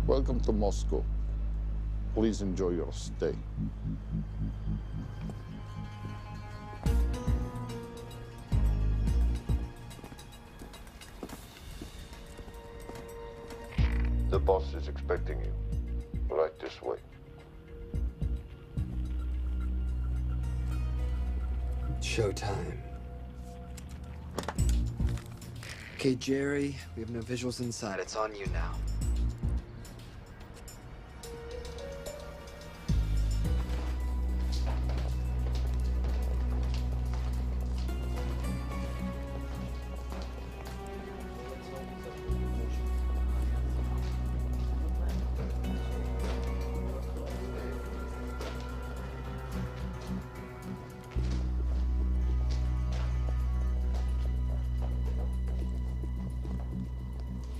Welcome to Moscow. Please enjoy your stay. The boss is expecting you. Right this way. Showtime. Okay, Jerry, we have no visuals inside. It's on you now.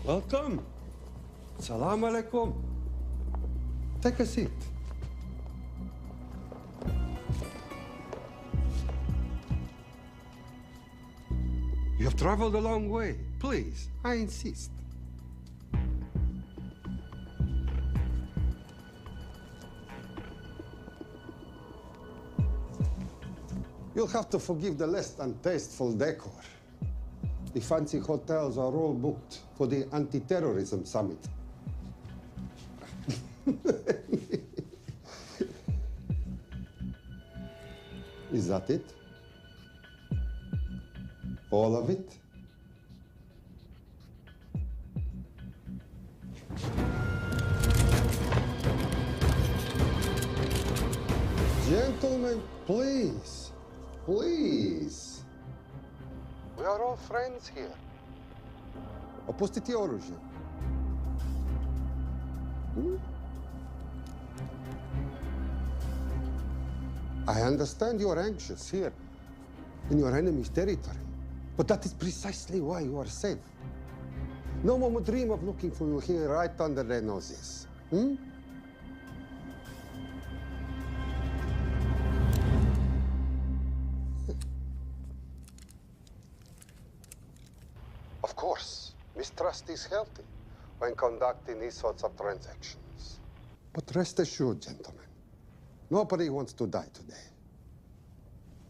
Welcome. Salam alaikum. Take a seat. You have traveled a long way. Please, I insist. You'll have to forgive the less than tasteful decor. The fancy hotels are all booked for the anti-terrorism summit. Is that it? All of it? Gentlemen, please, please. We are all friends here. Опустите оружие. I understand you are anxious here in your enemy's territory, but that is precisely why you are safe. No one would dream of looking for you here right under their noses. Of course, mistrust is healthy when conducting these sorts of transactions. But rest assured, gentlemen, nobody wants to die today.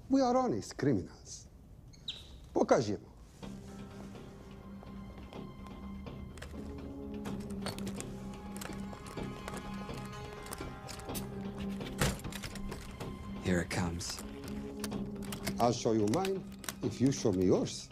We are honest criminals. Покажемо. Here it comes. I'll show you mine if you show me yours.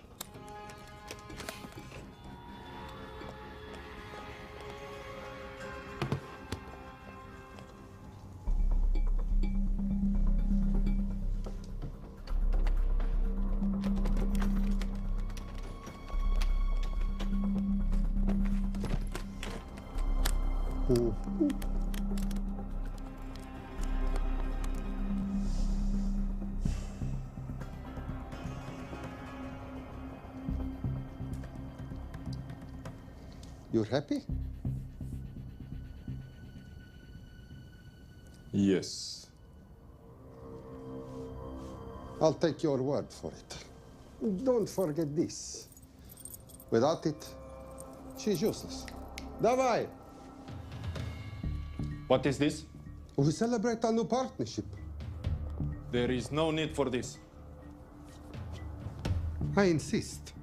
You're happy? Yes. I'll take your word for it. Don't forget this. Without it, she's useless. Давай! What is this? We celebrate our new partnership. There is no need for this. I insist.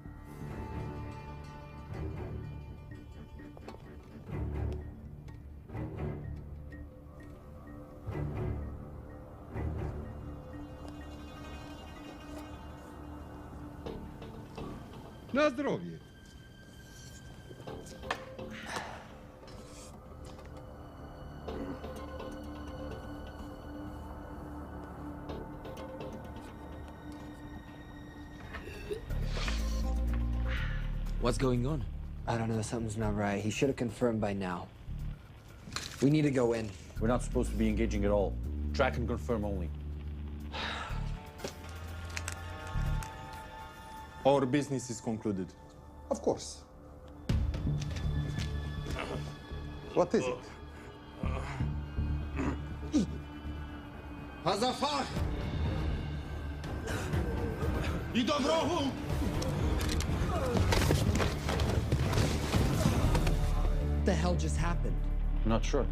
На здоровье. What's going on? I don't know, something's not right. He should have confirmed by now. We need to go in. We're not supposed to be engaging at all. Track and confirm only. Our business is concluded. Of course. What is it? Hazafar! I do wrogu! What the hell just happened? Not sure.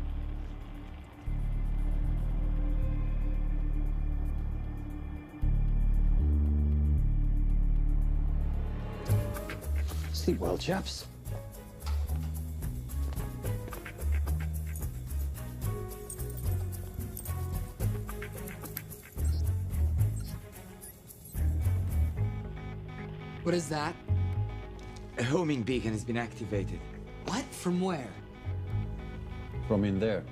Sleep well, chaps. What is that? A homing beacon has been activated. What? From where? From in there.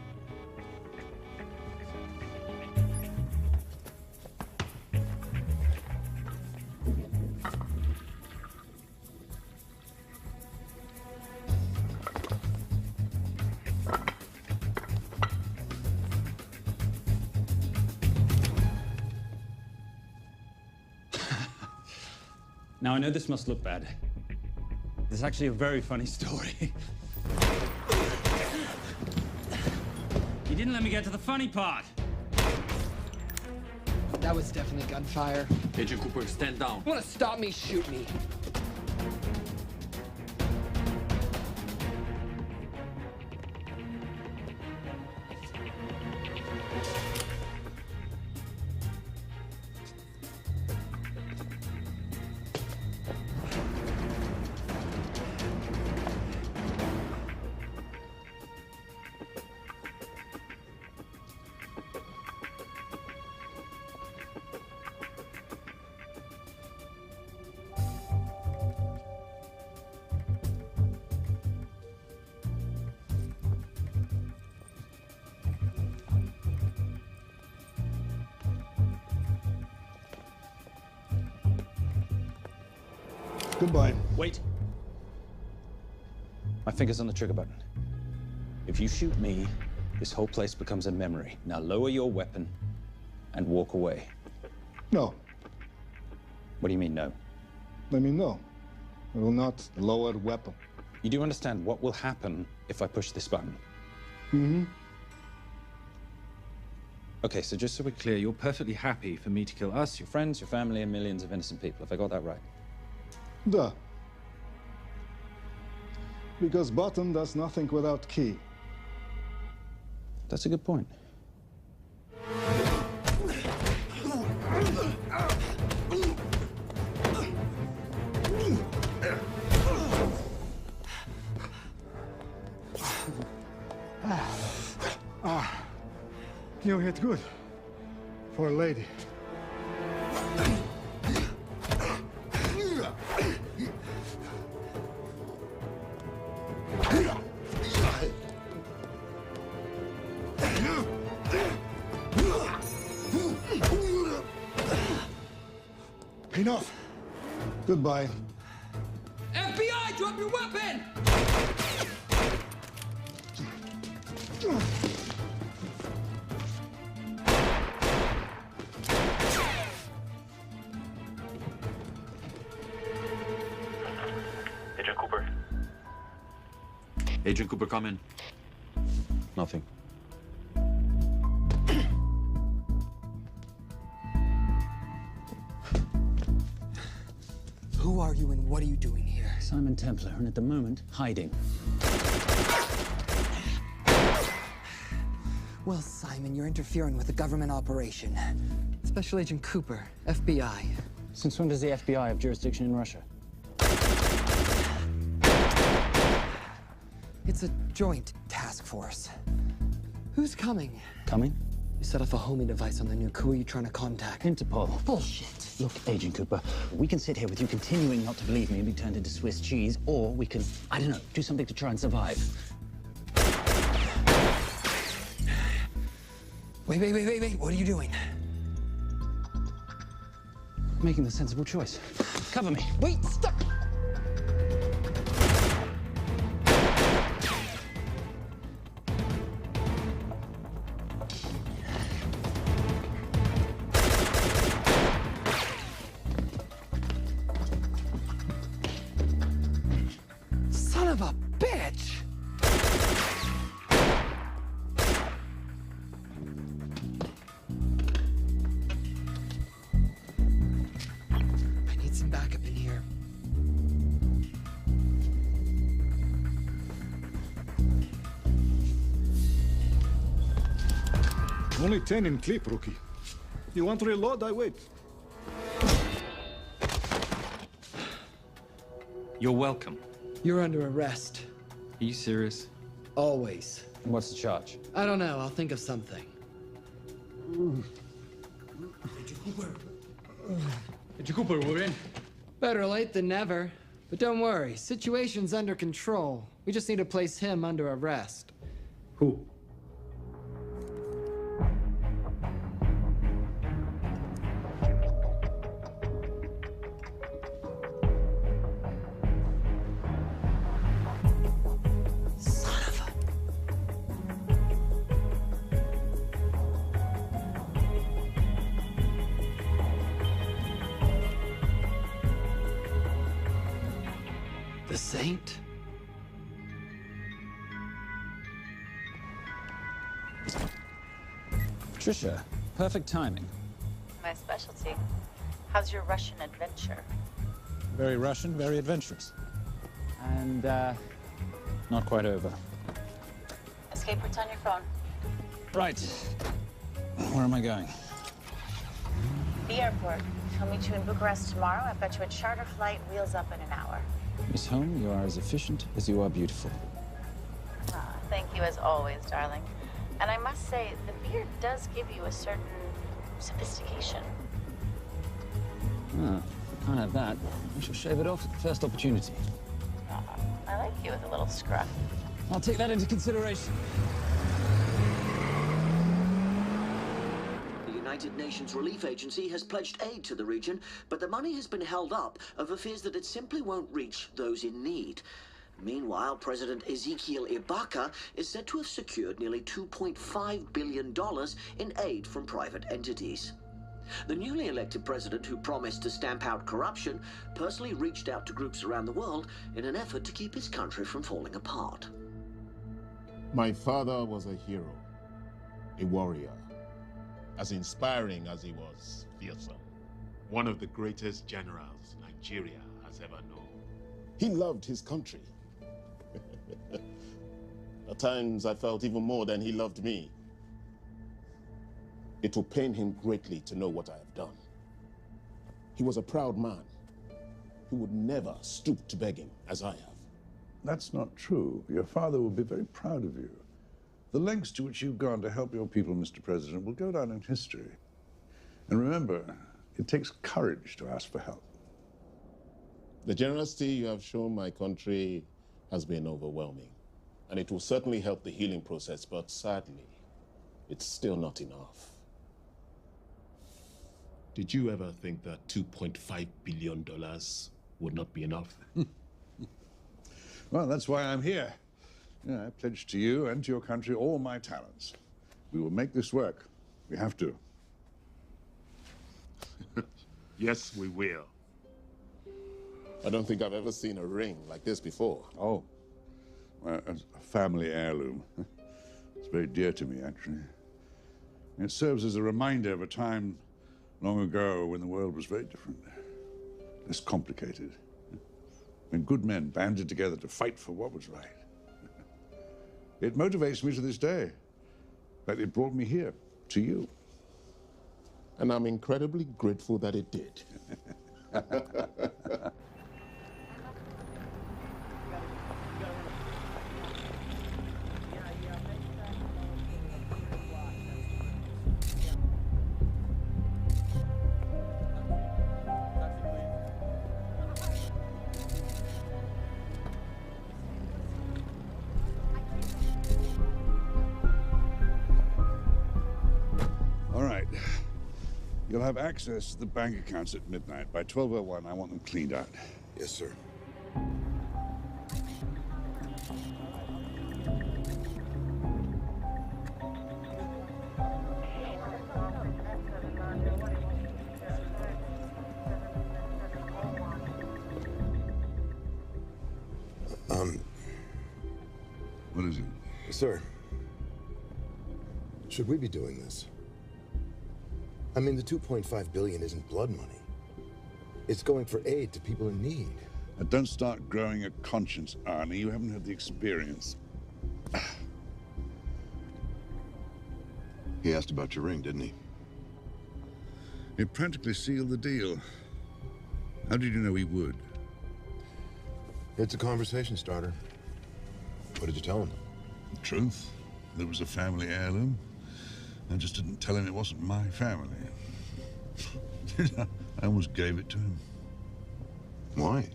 Now, I know this must look bad. It's actually a very funny story. You didn't let me get to the funny part. That was definitely gunfire. Agent Cooper, stand down. You wanna stop me, shoot me. Goodbye. Wait. My finger's on the trigger button. If you shoot me, this whole place becomes a memory. Now lower your weapon and walk away. No. What do you mean, no? Let me know. I will not lower weapon. You do understand what will happen if I push this button? Mm-hmm. Okay, so just so we're clear, you're perfectly happy for me to kill us, your friends, your family, and millions of innocent people. Have I got that right? Duh. Because button does nothing without key. That's a good point. You hit good. For a lady. Enough. Goodbye. FBI, drop your weapon! Agent Cooper. Agent Cooper, come in. Nothing. Who are you and what are you doing here? Simon Templar, and at the moment, hiding. Well, Simon, you're interfering with a government operation. Special Agent Cooper, FBI. Since when does the FBI have jurisdiction in Russia? It's a joint task force. Who's coming? Coming? You set off a homing device on the nuke. Who are you trying to contact? Interpol. Bullshit. Look, Agent Cooper, we can sit here with you continuing not to believe me and be turned into Swiss cheese, or we can, I don't know, do something to try and survive. Wait. What are you doing? Making the sensible choice. Cover me. Wait, stop! Son of a bitch! I need some backup in here. Only 10 in clip, rookie. You want to reload? I wait. You're welcome. You're under arrest. Are you serious? Always. What's the charge? I don't know. I'll think of something. Agent Cooper, we're in. Better late than never. But don't worry. Situation's under control. We just need to place him under arrest. Who? Son of a... The Saint? Patricia, perfect timing. My specialty. How's your Russian adventure? Very Russian, very adventurous. And, not quite over. Escape routes on your phone. Right. Where am I going? The airport. I'll meet you in Bucharest tomorrow. I've got you a charter flight, wheels up in an hour. Miss Holm, you are as efficient as you are beautiful. Ah, thank you as always, darling. And I must say, the beard does give you a certain sophistication. Ah, can't have that. I shall shave it off at the first opportunity. I like you with a little scruff. I'll take that into consideration. The United Nations Relief Agency has pledged aid to the region, but the money has been held up over fears that it simply won't reach those in need. Meanwhile, President Ezekiel Ibaka is said to have secured nearly $2.5 billion in aid from private entities. The newly elected president, who promised to stamp out corruption, personally reached out to groups around the world in an effort to keep his country from falling apart. My father was a hero, a warrior, as inspiring as he was fearsome. One of the greatest generals Nigeria has ever known. He loved his country. At times, I felt even more than he loved me. It will pain him greatly to know what I have done. He was a proud man who would never stoop to begging as I have. That's not true. Your father will be very proud of you. The lengths to which you've gone to help your people, Mr. President, will go down in history. And remember, it takes courage to ask for help. The generosity you have shown my country has been overwhelming. And it will certainly help the healing process, but sadly, it's still not enough. Did you ever think that $2.5 billion would not be enough? Well, that's why I'm here. I pledge to you and to your country all my talents. We will make this work. We have to. Yes, we will. I don't think I've ever seen a ring like this before. Oh, well, it's a family heirloom. It's very dear to me, actually. It serves as a reminder of a time long ago when the world was very different, less complicated, when good men banded together to fight for what was right. It motivates me to this day. But it brought me here, to you. And I'm incredibly grateful that it did. All right. You'll have access to the bank accounts at midnight. By 12:01, I want them cleaned out. Yes, sir. What is it? Sir, should we be doing this? I mean, the $2.5 billion isn't blood money. It's going for aid to people in need. Now, don't start growing a conscience, Arnie. You haven't had the experience. He asked about your ring, didn't he? It practically sealed the deal. How did you know he would? It's a conversation starter. What did you tell him? The truth. There was a family heirloom. I just didn't tell him it wasn't my family. I almost gave it to him. Why?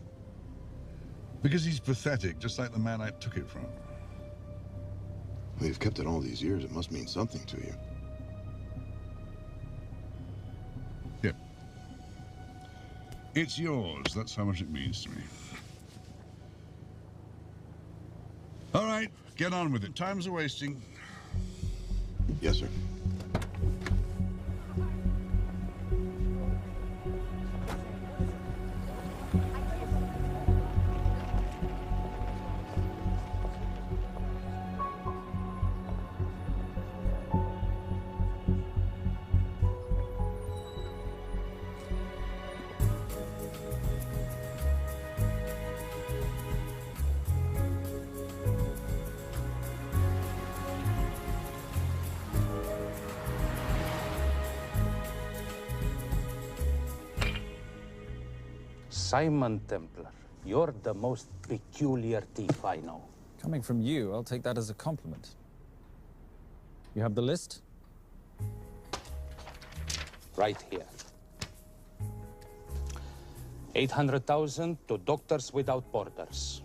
Because he's pathetic, just like the man I took it from. Well, you've kept it all these years. It must mean something to you. Yep. It's yours. That's how much it means to me. All right, get on with it. Time's a wasting. Yes, sir. Simon Templar, you're the most peculiar thief I know. Coming from you, I'll take that as a compliment. You have the list? Right here. 800,000 to Doctors Without Borders.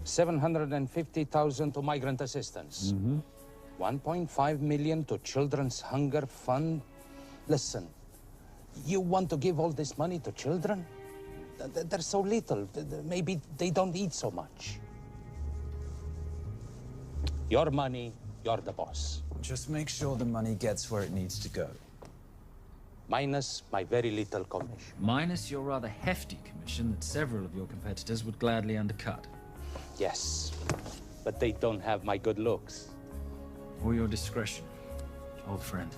750,000 to migrant assistance. 1.5 million to Children's Hunger Fund. Listen, you want to give all this money to children? They're so little. Maybe they don't eat so much. Your money, you're the boss. Just make sure the money gets where it needs to go. Minus my very little commission. Minus your rather hefty commission that several of your competitors would gladly undercut. Yes, but they don't have my good looks. Or your discretion, old friend.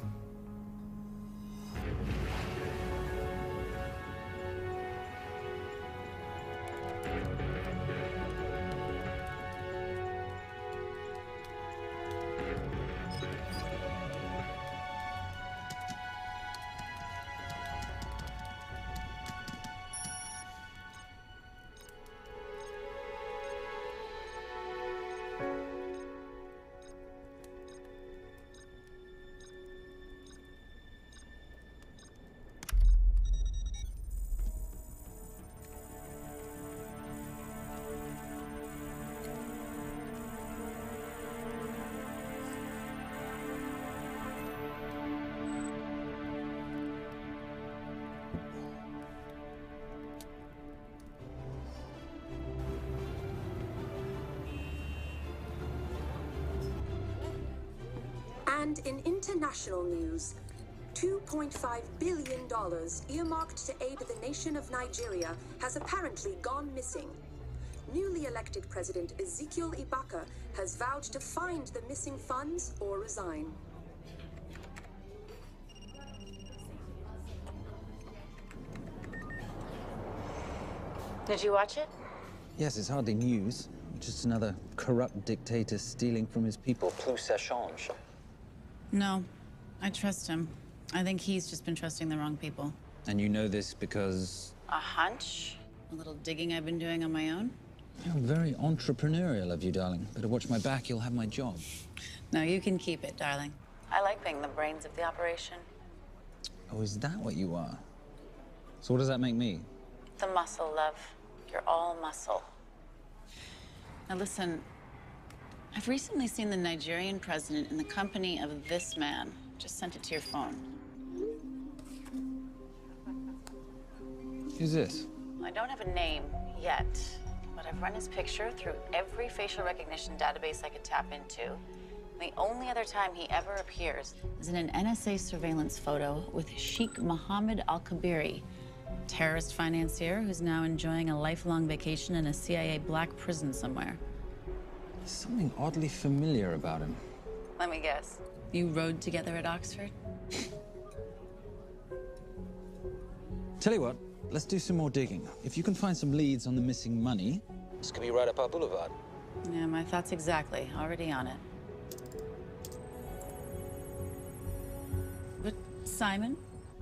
And in international news, $2.5 billion earmarked to aid the nation of Nigeria has apparently gone missing. Newly elected President Ezekiel Ibaka has vowed to find the missing funds or resign. Did you watch it? Yes, it's hardly news. Just another corrupt dictator stealing from his people. Plus ça change. No, I trust him. I think he's just been trusting the wrong people. And you know this because... A hunch? A little digging I've been doing on my own? You're very entrepreneurial of you, darling. Better watch my back, you'll have my job. No, you can keep it, darling. I like being the brains of the operation. Oh, is that what you are? So what does that make me? The muscle, love. You're all muscle. Now listen, I've recently seen the Nigerian president in the company of this man. Just sent it to your phone. Who's this? I don't have a name yet, but I've run his picture through every facial recognition database I could tap into. The only other time he ever appears Is in an NSA surveillance photo with Sheikh Mohammed Al-Kabiri, terrorist financier who's now enjoying a lifelong vacation in a CIA black prison somewhere. There's something oddly familiar about him. Let me guess. You rode together at Oxford? Tell you what, let's do some more digging. If you can find some leads on the missing money, this could be right up our boulevard. Yeah, my thoughts exactly. Already on it. Simon,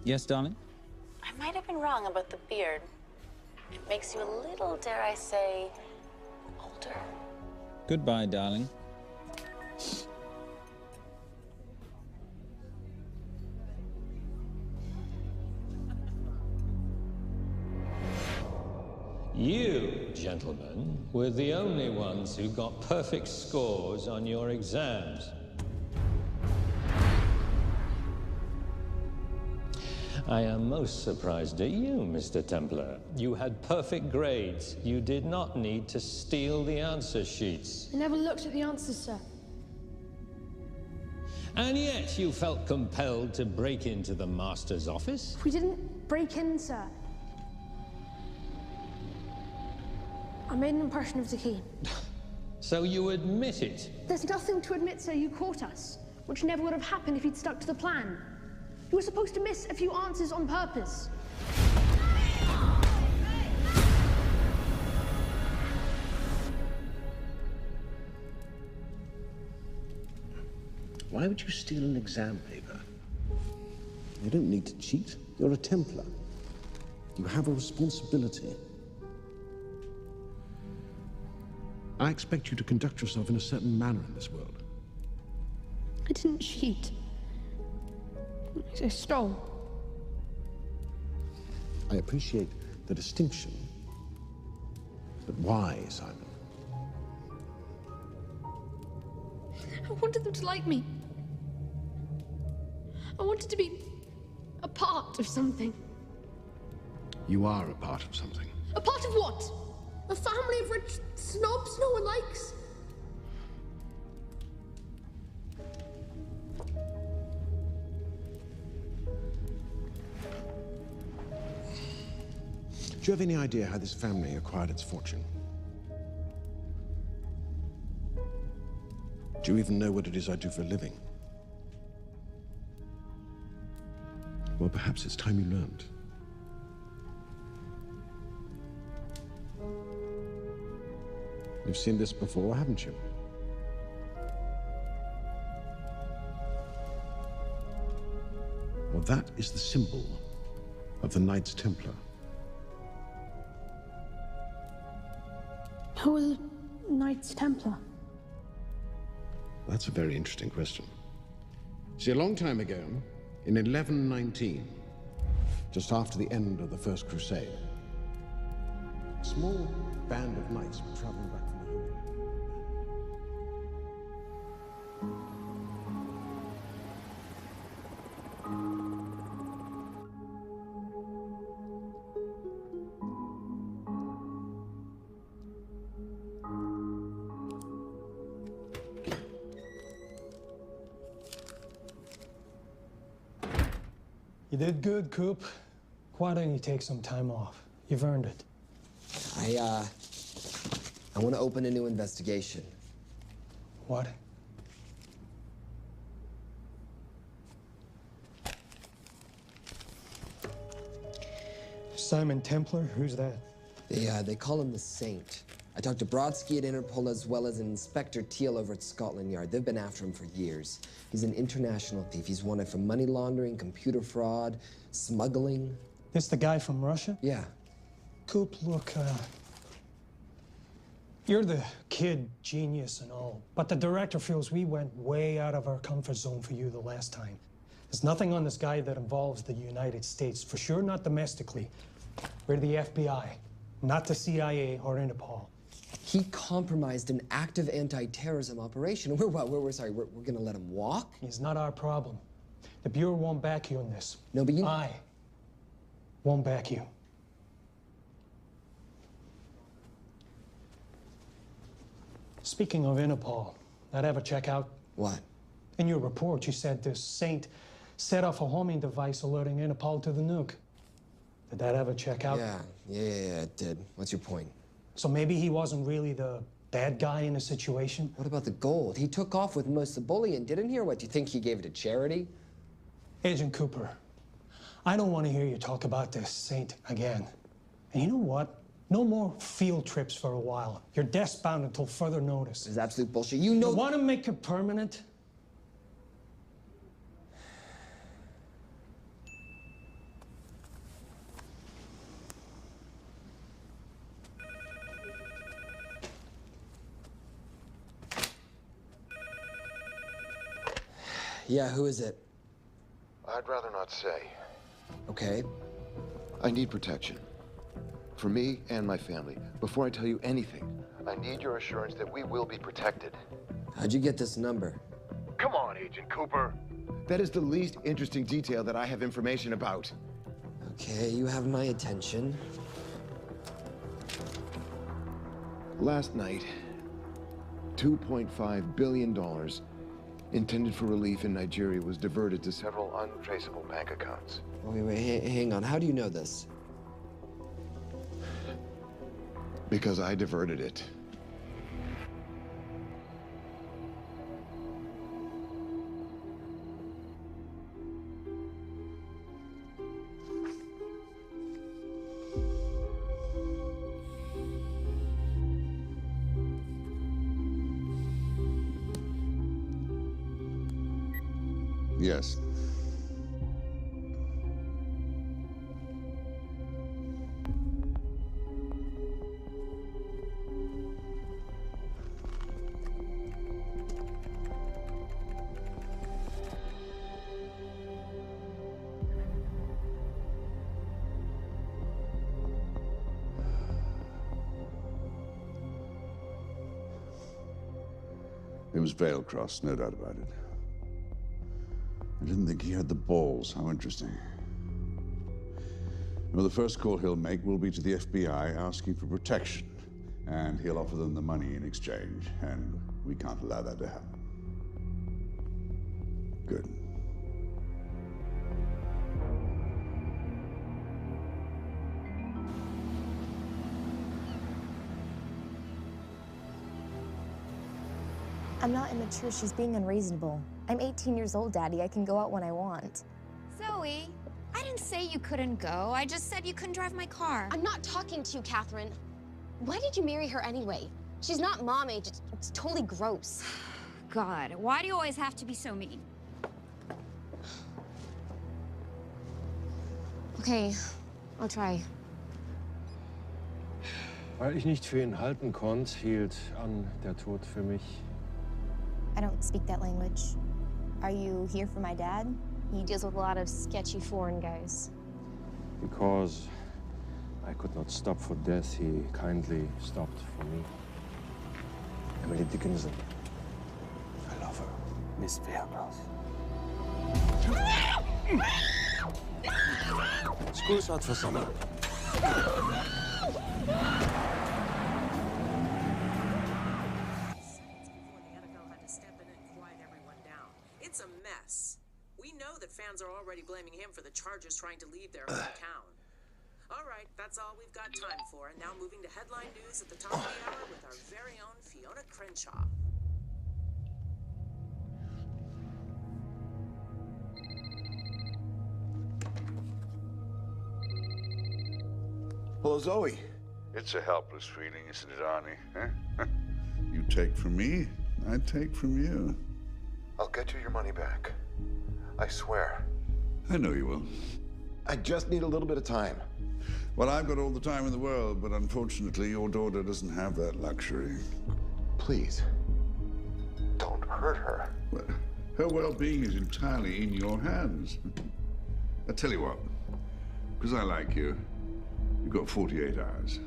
Yes, darling? I might have been wrong about the beard. It makes you a little, dare I say, older. Goodbye, darling. You, gentlemen, were the only ones who got perfect scores on your exams. I am most surprised at you, Mr. Templar. You had perfect grades. You did not need to steal the answer sheets. I never looked at the answers, sir. And yet you felt compelled to break into the Master's office? We didn't break in, sir. I made an impression of the key. So you admit it? There's nothing to admit, sir. You caught us, which never would have happened if you'd stuck to the plan. You were supposed to miss a few answers on purpose. Why would you steal an exam paper? You don't need to cheat. You're a Templar. You have a responsibility. I expect you to conduct yourself in a certain manner in this world. I didn't cheat. I stole. I appreciate the distinction. But why, Simon? I wanted them to like me. I wanted to be a part of something. You are a part of something. A part of what? A family of rich snobs no one likes? Do you have any idea how this family acquired its fortune? Do you even know what it is I do for a living? Well, perhaps it's time you learned. You've seen this before, haven't you? Well, that is the symbol of the Knights Templar. Who are the Knights Templar? That's a very interesting question. See, a long time ago, in 1119, just after the end of the First Crusade, a small band of knights were traveling back from the Holy Land. You did good, Coop. Why don't you take some time off? You've earned it. I want to open a new investigation. What? Simon Templar? Who's that? They call him the Saint. I talked to Brodsky at Interpol as well as Inspector Teal over at Scotland Yard. They've been after him for years. He's an international thief. He's wanted for money laundering, computer fraud, smuggling. This the guy from Russia? Yeah. Coop, look, you're the kid genius and all, but the director feels we went way out of our comfort zone for you the last time. There's nothing on this guy that involves the United States, for sure not domestically. We're the FBI, not the CIA or Interpol. He compromised an active anti-terrorism operation. We're gonna let him walk? He's not our problem. The Bureau won't back you in this. No, but I won't back you. Speaking of Interpol, that ever check out? What? In your report, you said this Saint set off a homing device alerting Interpol to the nuke. Did that ever check out? Yeah, it did. What's your point? So maybe he wasn't really the bad guy in the situation? What about the gold? He took off with most of the bullion, didn't he? Or what, do you think he gave it to charity? Agent Cooper, I don't want to hear you talk about this Saint again. And you know what? No more field trips for a while. You're desk-bound until further notice. This is absolute bullshit. You know— You want to make it permanent? Yeah, who is it? I'd rather not say. Okay. I need protection. For me and my family. Before I tell you anything, I need your assurance that we will be protected. How'd you get this number? Come on, Agent Cooper. That is the least interesting detail that I have information about. Okay, you have my attention. Last night, $2.5 billion intended for relief in Nigeria was diverted to several untraceable bank accounts. Wait, hang on. How do you know this? Because I diverted it. Yes. It was Veilcross, no doubt about it. I didn't think he had the balls. How interesting. Well, the first call he'll make will be to the FBI asking for protection. And he'll offer them the money in exchange. And we can't allow that to happen. Good. I'm not immature. She's being unreasonable. I'm 18 years old, Daddy. I can go out when I want. Zoe, I didn't say you couldn't go. I just said you couldn't drive my car. I'm not talking to you, Catherine. Why did you marry her anyway? She's not mom age. It's totally gross. God, why do you always have to be so mean? Okay, I'll try. Weil ich nicht für ihn halten konnte, hielt an der Tod für mich. I don't speak that language. Are you here for my dad? He deals with a lot of sketchy foreign guys. Because I could not stop for death, he kindly stopped for me. Emily Dickinson. I love her. Miss Veilcross. School's out for summer. It's a mess. We know that fans are already blaming him for the Chargers trying to leave their hometown. All right, that's all we've got time for. And now moving to headline news at the top of the hour with our very own Fiona Crenshaw. Hello, Zoe. It's a helpless feeling, isn't it, Arnie? Huh? You take from me, I take from you. I'll get you your money back. I swear. I know you will. I just need a little bit of time. Well, I've got all the time in the world, but unfortunately, your daughter doesn't have that luxury. Please, don't hurt her. Well, her well-being is entirely in your hands. I tell you what, because I like you, you've got 48 hours.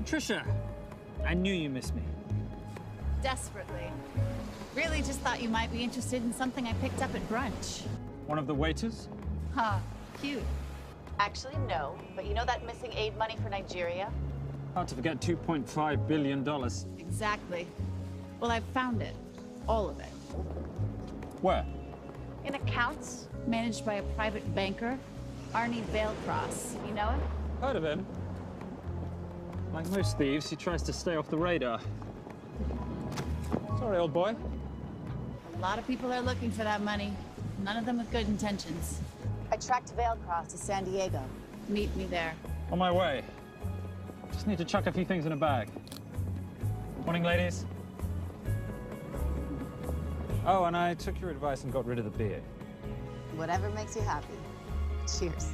Trisha, I knew you missed me. Desperately. Really just thought you might be interested in something I picked up at brunch. One of the waiters? Huh, cute. Actually, no. But you know that missing aid money for Nigeria? Hard to forget $2.5 billion. Exactly. Well, I've found it. All of it. Where? In accounts managed by a private banker, Arnie Vailcross. You know him? Heard of him. Like most thieves, he tries to stay off the radar. Sorry, old boy. A lot of people are looking for that money. None of them with good intentions. I tracked Vailcross to San Diego. Meet me there. On my way. Just need to chuck a few things in a bag. Morning, ladies. Oh, and I took your advice and got rid of the beer. Whatever makes you happy. Cheers.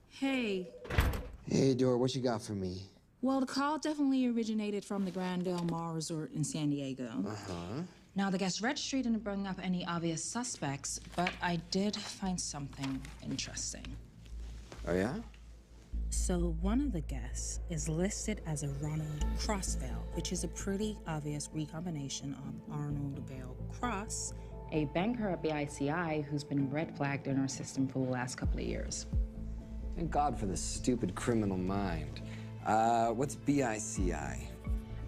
Hey. Hey, Dora, what you got for me? Well, the call definitely originated from the Grand Del Mar Resort in San Diego. Uh-huh. Now, the guest registry didn't bring up any obvious suspects, but I did find something interesting. Oh, yeah? So one of the guests is listed as a Ronald Crossvale, which is a pretty obvious recombination of Arnold Vale Cross, a banker at BICI who's been red flagged in our system for the last couple of years. Thank God for the stupid criminal mind. What's BICI?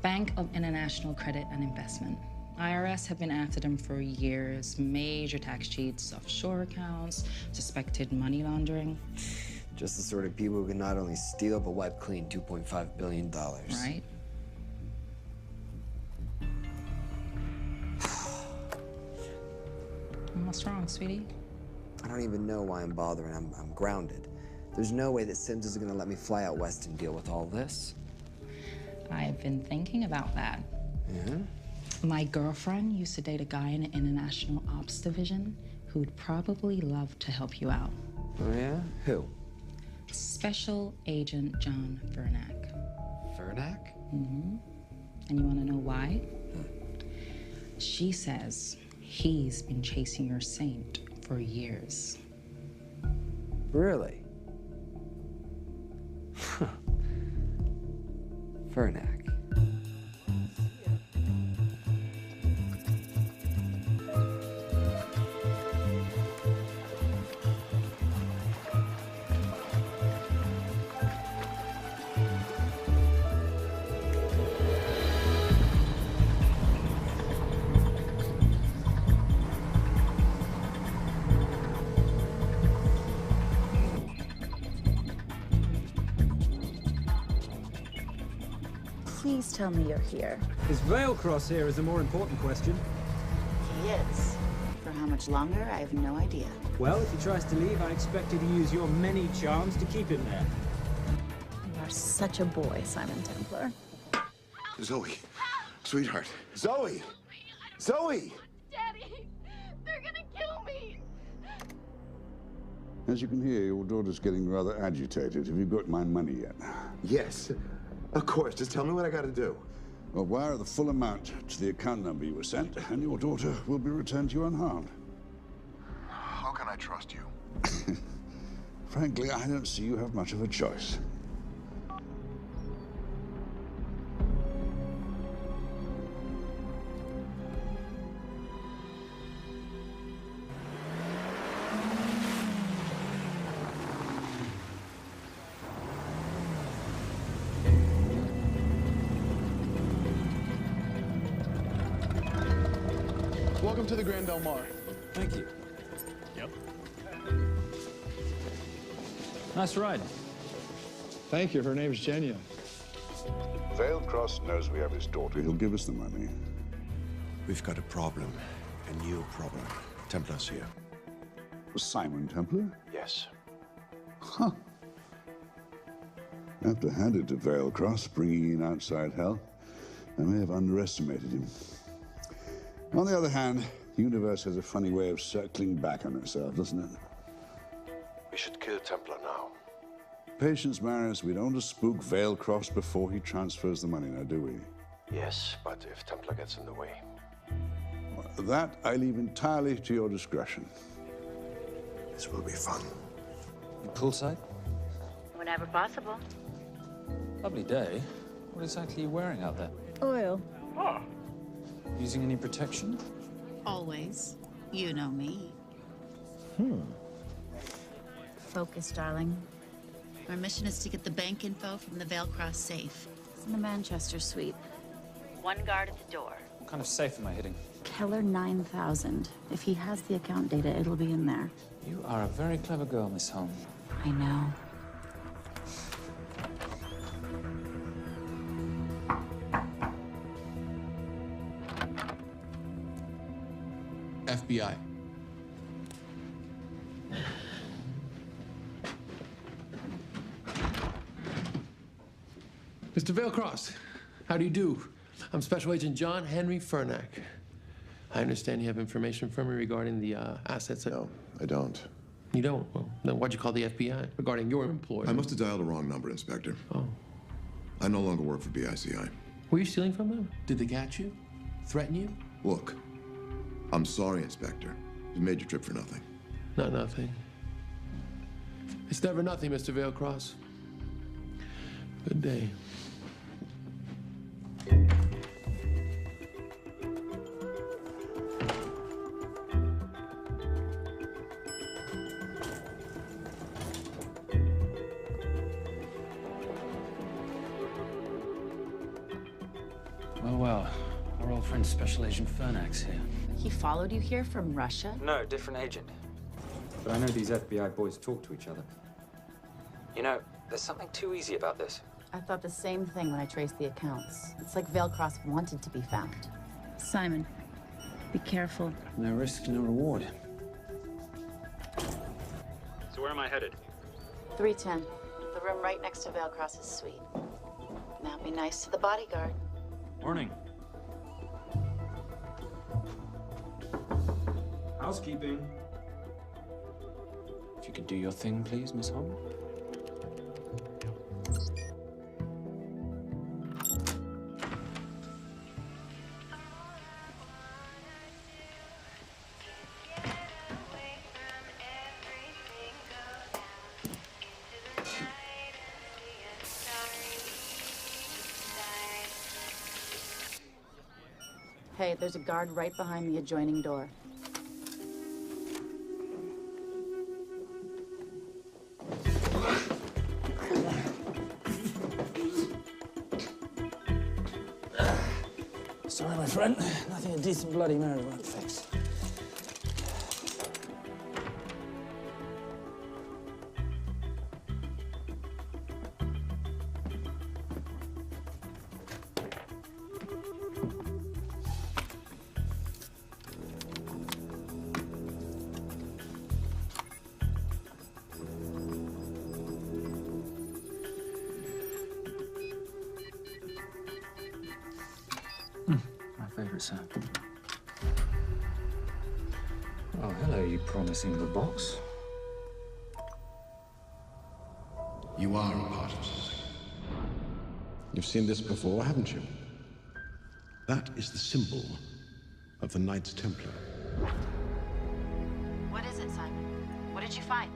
Bank of International Credit and Investment. IRS have been after them for years. Major tax cheats, offshore accounts, suspected money laundering. Just the sort of people who can not only steal, but wipe clean $2.5 billion. Right? What's wrong, sweetie? I don't even know why I'm bothering. I'm grounded. There's no way that Sims is gonna let me fly out west and deal with all this. I've been thinking about that. Yeah? My girlfriend used to date a guy in the International Ops Division who'd probably love to help you out. Oh, yeah? Who? Special Agent John Vernack. Vernack? Mm-hmm. And you want to know why? She says he's been chasing your saint for years. Really? Vernack. Please tell me you're here. Is Vailcross here is the more important question. He is. For how much longer, I have no idea. Well, if he tries to leave, I expect you to use your many charms to keep him there. You are such a boy, Simon Templar. Zoe, sweetheart. Zoe! Zoe! Daddy, they're gonna kill me. As you can hear, your daughter's getting rather agitated. Have you got my money yet? Yes, of course. Just tell me what I gotta do. Well, wire the full amount to the account number you were sent, and your daughter will be returned to you unharmed. How can I trust you? Frankly, I don't see you have much of a choice. Welcome to the Grand Del Mar. Thank you. Yep. Nice ride. Thank you. Her name's Genya. Vailcross knows we have his daughter. He'll give us the money. We've got a problem. A new problem. Templar's here. Simon Templar? Yes. Huh. I have to hand it to Vailcross, bringing in outside help. I may have underestimated him. On the other hand, the universe has a funny way of circling back on itself, doesn't it? We should kill Templar now. Patience, Maris. We don't want to spook Vailcross before he transfers the money, now, do we? Yes, but if Templar gets in the way. That I leave entirely to your discretion. This will be fun. Poolside? Whenever possible. Lovely day. What exactly are you wearing out there? Oil. Using any protection? Always. You know me. Focus, darling. Our mission is to get the bank info from the Veilcross safe. It's in the Manchester suite. One guard at the door. What kind of safe am I hitting? Keller 9000. If he has the account data, it'll be in there. You are a very clever girl, Miss Holmes. I know. FBI. Mr. Veilcross, how do you do? I'm Special Agent John Henry Fernack. I understand you have information from me regarding the assets. No, I don't. You don't? Well, then why'd you call the FBI regarding your employer? I must have dialed the wrong number, Inspector. Oh. I no longer work for BICI. Were you stealing from them? Did they catch you? Threaten you? Look, I'm sorry, Inspector. You made your trip for nothing. Not nothing. It's never nothing, Mr. Veilcross. Good day. Well, our old friend Special Agent Fernack's here. He followed you here from Russia? No, different agent. But I know these FBI boys talk to each other. You know, there's something too easy about this. I thought the same thing when I traced the accounts. It's like Veilcross wanted to be found. Simon, be careful. No risk, no reward. So where am I headed? 310. The room right next to Veilcross's suite. Now be nice to the bodyguard. Morning. Housekeeping. If you could do your thing, please, Miss Holmes. Hey, there's a guard right behind the adjoining door. Sorry, my friend. Nothing a decent Bloody Mary won't fix. My favorite sound. Oh, hello, you promising little box. You are a part of something. You've seen this before, haven't you? That is the symbol of the Knights Templar. What is it, Simon? What did you find?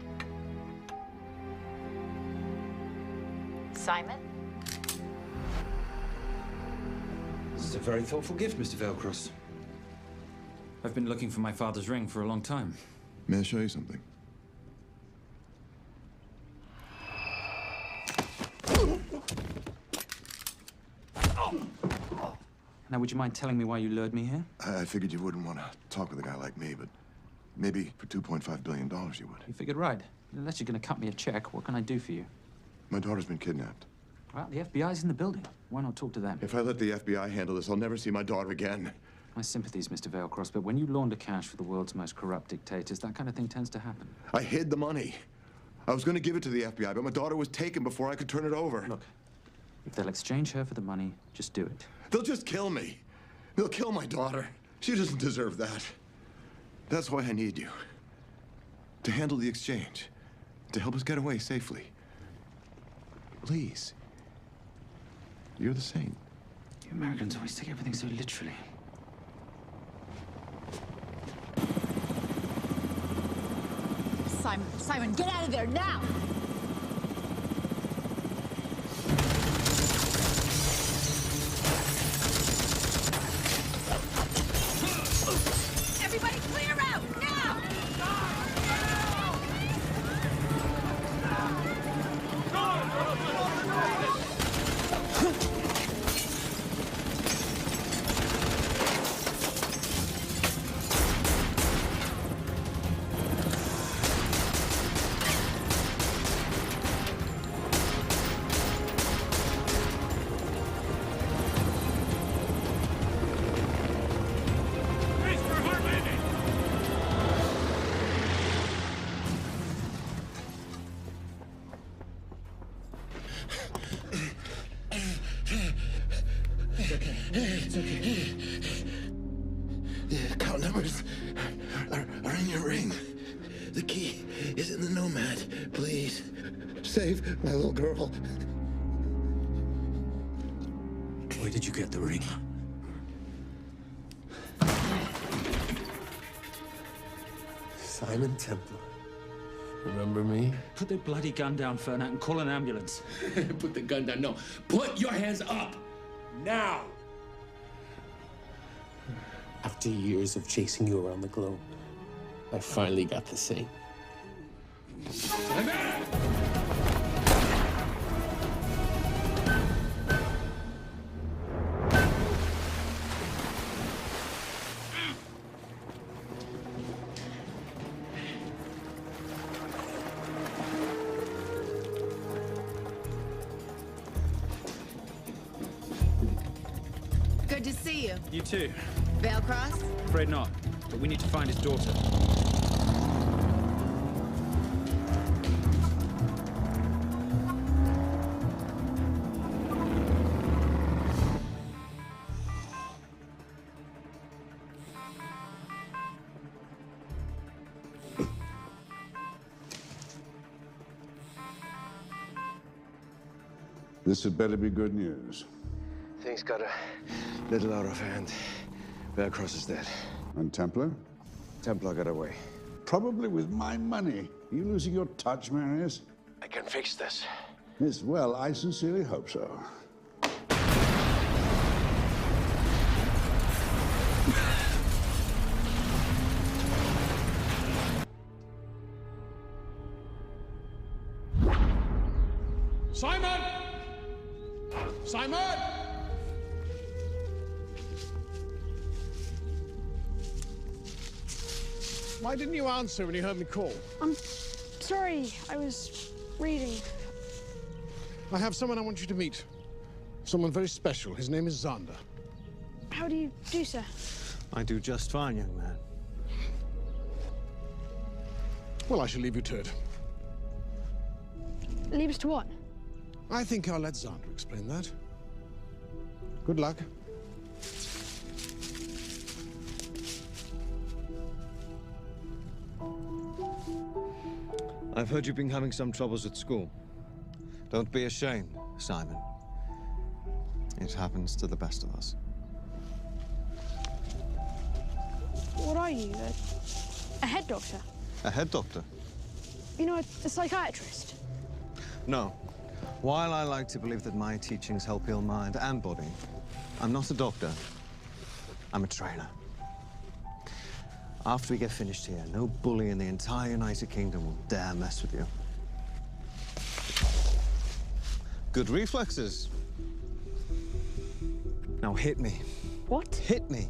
Simon? This is a very thoughtful gift, Mr. Veilcross. I've been looking for my father's ring for a long time. May I show you something? Now, would you mind telling me why you lured me here? I figured you wouldn't want to talk with a guy like me, but maybe for $2.5 billion you would. You figured right. Unless you're going to cut me a check, what can I do for you? My daughter's been kidnapped. Well, the FBI's in the building. Why not talk to them? If I let the FBI handle this, I'll never see my daughter again. My sympathies, Mr. Veilcross, but when you launder cash for the world's most corrupt dictators, that kind of thing tends to happen. I hid the money. I was going to give it to the FBI, but my daughter was taken before I could turn it over. Look, if they'll exchange her for the money, just do it. They'll just kill me. They'll kill my daughter. She doesn't deserve that. That's why I need you. To handle the exchange. To help us get away safely. Please. You're the saint. You Americans always take everything so literally. Simon, get out of there now! It's okay. It's okay. The account numbers are in your ring. The key is in the Nomad. Please, save my little girl. Where did you get the ring? Simon Templar. Remember me? Put the bloody gun down, Fernak, and call an ambulance. Put the gun down. No. Put your hands up! Now! After years of chasing you around the globe, I finally got the saint. Good to see you. You too. Vale Cross? Afraid not, but we need to find his daughter. This had better be good news. Things got a little out of hand. Vale Cross is dead. And Templar? Templar got away. Probably with my money. Are you losing your touch, Marius? I can fix this. Yes, well, I sincerely hope so. Simon! Simon! Why didn't you answer when you heard me call? I'm sorry, I was reading. I have someone I want you to meet. Someone very special. His name is Xander. How do you do, sir? I do just fine, young man. Well, I shall leave you to it. Leave us to what? I think I'll let Xander explain that. Good luck. I've heard you've been having some troubles at school. Don't be ashamed, Simon. It happens to the best of us. What are you? A head doctor? A head doctor? You know, a psychiatrist? No. While I like to believe that my teachings help heal mind and body, I'm not a doctor. I'm a trainer. After we get finished here, no bully in the entire United Kingdom will dare mess with you. Good reflexes. Now hit me. What? Hit me.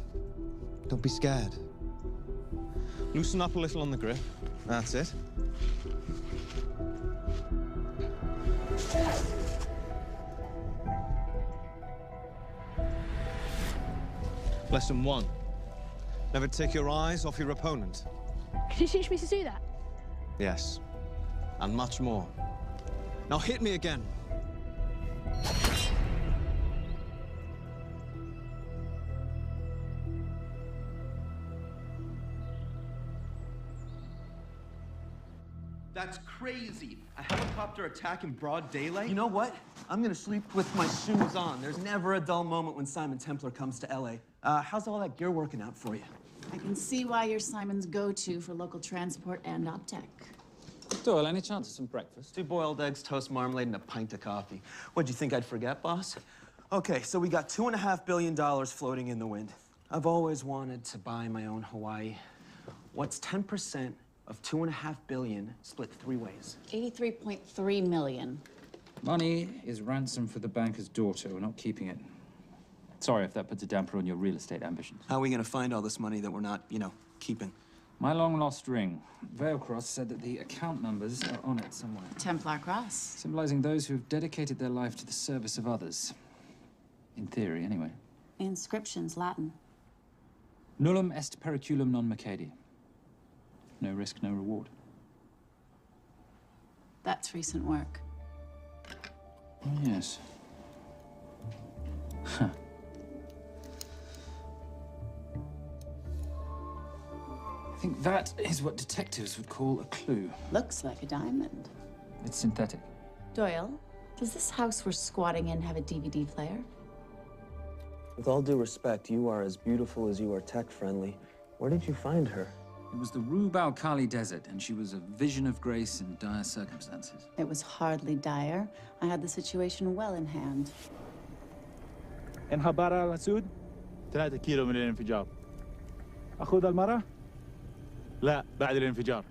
Don't be scared. Loosen up a little on the grip. That's it. Lesson 1. Never take your eyes off your opponent. Can you teach me to do that? Yes. And much more. Now hit me again. That's crazy. A helicopter attack in broad daylight? You know what? I'm gonna sleep with my shoes on. There's never a dull moment when Simon Templar comes to LA. How's all that gear working out for you? I can see why you're Simon's go-to for local transport and OpTech. Doyle, any chance of some breakfast? 2 boiled eggs, toast, marmalade, and a pint of coffee. What'd you think I'd forget, boss? Okay, so we got $2.5 billion floating in the wind. I've always wanted to buy my own Hawaii. What's 10% of $2.5 billion split 3 ways? 83.3 million. Money is ransom for the banker's daughter. We're not keeping it. Sorry if that puts a damper on your real estate ambitions. How are we gonna find all this money that we're not, keeping? My long-lost ring. Vale Cross said that the account numbers are on it somewhere. Templar Cross. Symbolizing those who've dedicated their life to the service of others. In theory, anyway. The inscription's Latin. Nullum est periculum non mercedi. No risk, no reward. That's recent work. Oh, yes. Huh. think that is what detectives would call a clue. Looks like a diamond. It's synthetic. Doyle, does this house we're squatting in have a DVD player? With all due respect, you are as beautiful as you are tech-friendly. Where did you find her? It was the Rub al Khali Desert, and she was a vision of grace in dire circumstances. It was hardly dire. I had the situation well in hand. انخبار على سود 3 كيلو من الانفجار. أخذ المرة؟ لا بعد الانفجار.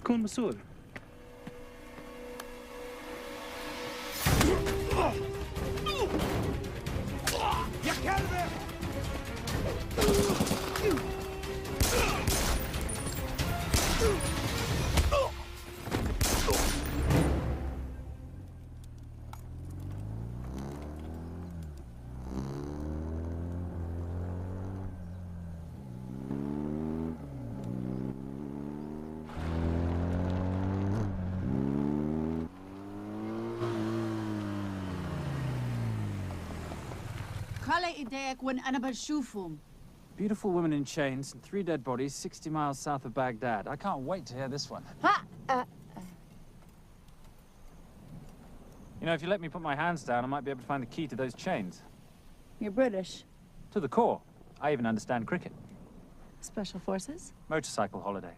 كون مسؤول. يا كلب! Beautiful woman in chains and 3 dead bodies 60 miles south of Baghdad. I can't wait to hear this one. You know, if you let me put my hands down, I might be able to find the key to those chains. You're British. To the core. I even understand cricket. Special Forces? Motorcycle holiday.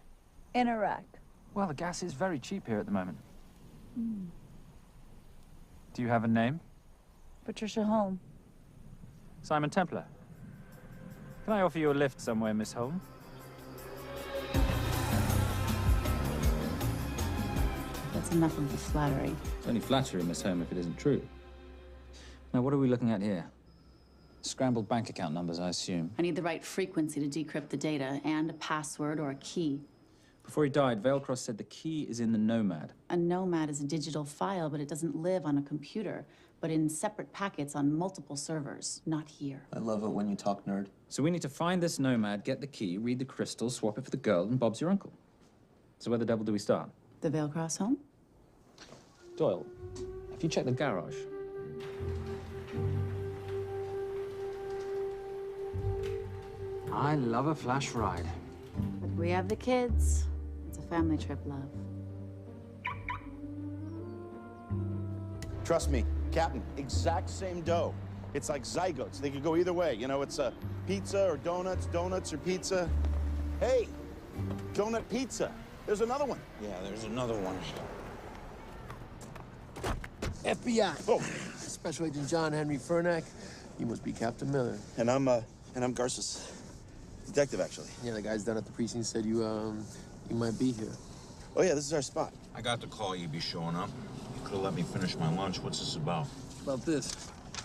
In Iraq. Well, the gas is very cheap here at the moment. Do you have a name? Patricia Holm. Simon Templar. Can I offer you a lift somewhere, Miss Holm? That's enough of the flattery. It's only flattery, Miss Holm, if it isn't true. Now, what are we looking at here? Scrambled bank account numbers, I assume. I need the right frequency to decrypt the data and a password or a key. Before he died, Veilcross said the key is in the Nomad. A Nomad is a digital file, but it doesn't live on a computer, but in separate packets on multiple servers, not here. I love it when you talk nerd. So we need to find this Nomad, get the key, read the crystal, swap it for the girl, and Bob's your uncle. So where the devil do we start? The Veilcross home? Doyle, have you checked the garage? I love a flash ride. We have the kids. It's a family trip, love. Trust me, Captain, exact same dough. It's like zygotes. They could go either way. You know, it's a pizza or donuts, donuts or pizza. Hey, donut pizza. There's another one. Yeah, there's another one. FBI. Oh. Special Agent John Henry Furnack. You must be Captain Miller. And I'm Garces. Detective, actually. Yeah, the guys down at the precinct said you might be here. Oh, yeah, this is our spot. I got the call you'd be showing up. You could have let me finish my lunch. What's this about? About this.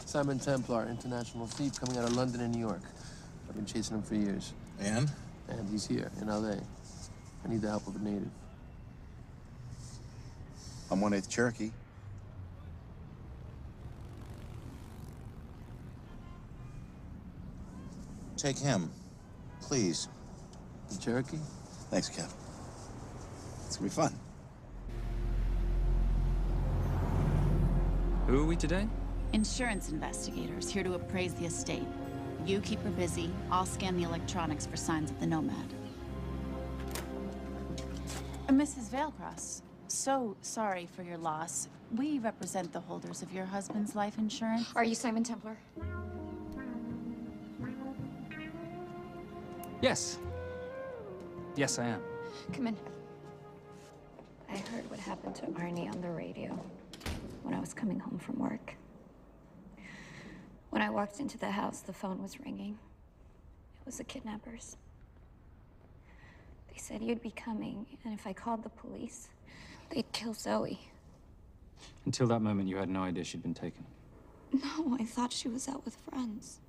Simon Templar, international thief coming out of London and New York. I've been chasing him for years. And? And he's here, in L.A. I need the help of a native. I'm 1/8 Cherokee. Take him, please. The Cherokee? Thanks, Cap. It's gonna be fun. Who are we today? Insurance investigators here to appraise the estate. You keep her busy. I'll scan the electronics for signs of the Nomad. Mrs. Veilcross, so sorry for your loss. We represent the holders of your husband's life insurance. Are you Simon Templar? Yes. Yes, I am. Come in. I heard what happened to Arnie on the radio when I was coming home from work. When I walked into the house, the phone was ringing. It was the kidnappers. They said you'd be coming, and if I called the police, they'd kill Zoe. Until that moment, you had no idea she'd been taken. No, I thought she was out with friends.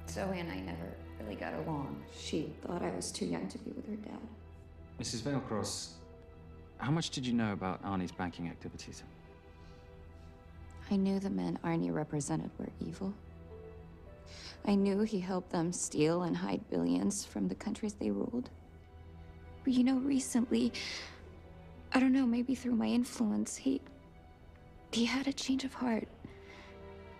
Zoe and I never really got along. She thought I was too young to be with her dad. Mrs. Veilcross, how much did you know about Arnie's banking activities? I knew the men Arnie represented were evil. I knew he helped them steal and hide billions from the countries they ruled. But you know, recently, I don't know, maybe through my influence, he had a change of heart.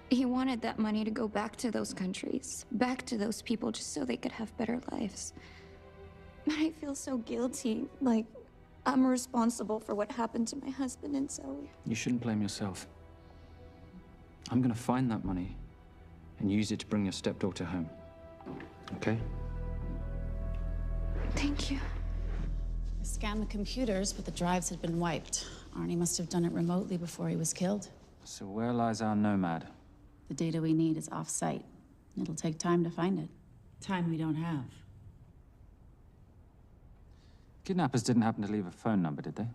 He wanted that money to go back to those countries, back to those people, just so they could have better lives. But I feel so guilty, like I'm responsible for what happened to my husband and Zoe. You shouldn't blame yourself. I'm gonna find that money and use it to bring your stepdaughter home. Okay? Thank you. I scanned the computers, but the drives had been wiped. Arnie must have done it remotely before he was killed. So where lies our nomad? The data we need is off-site. It'll take time to find it. Time we don't have. Kidnappers didn't happen to leave a phone number, did they?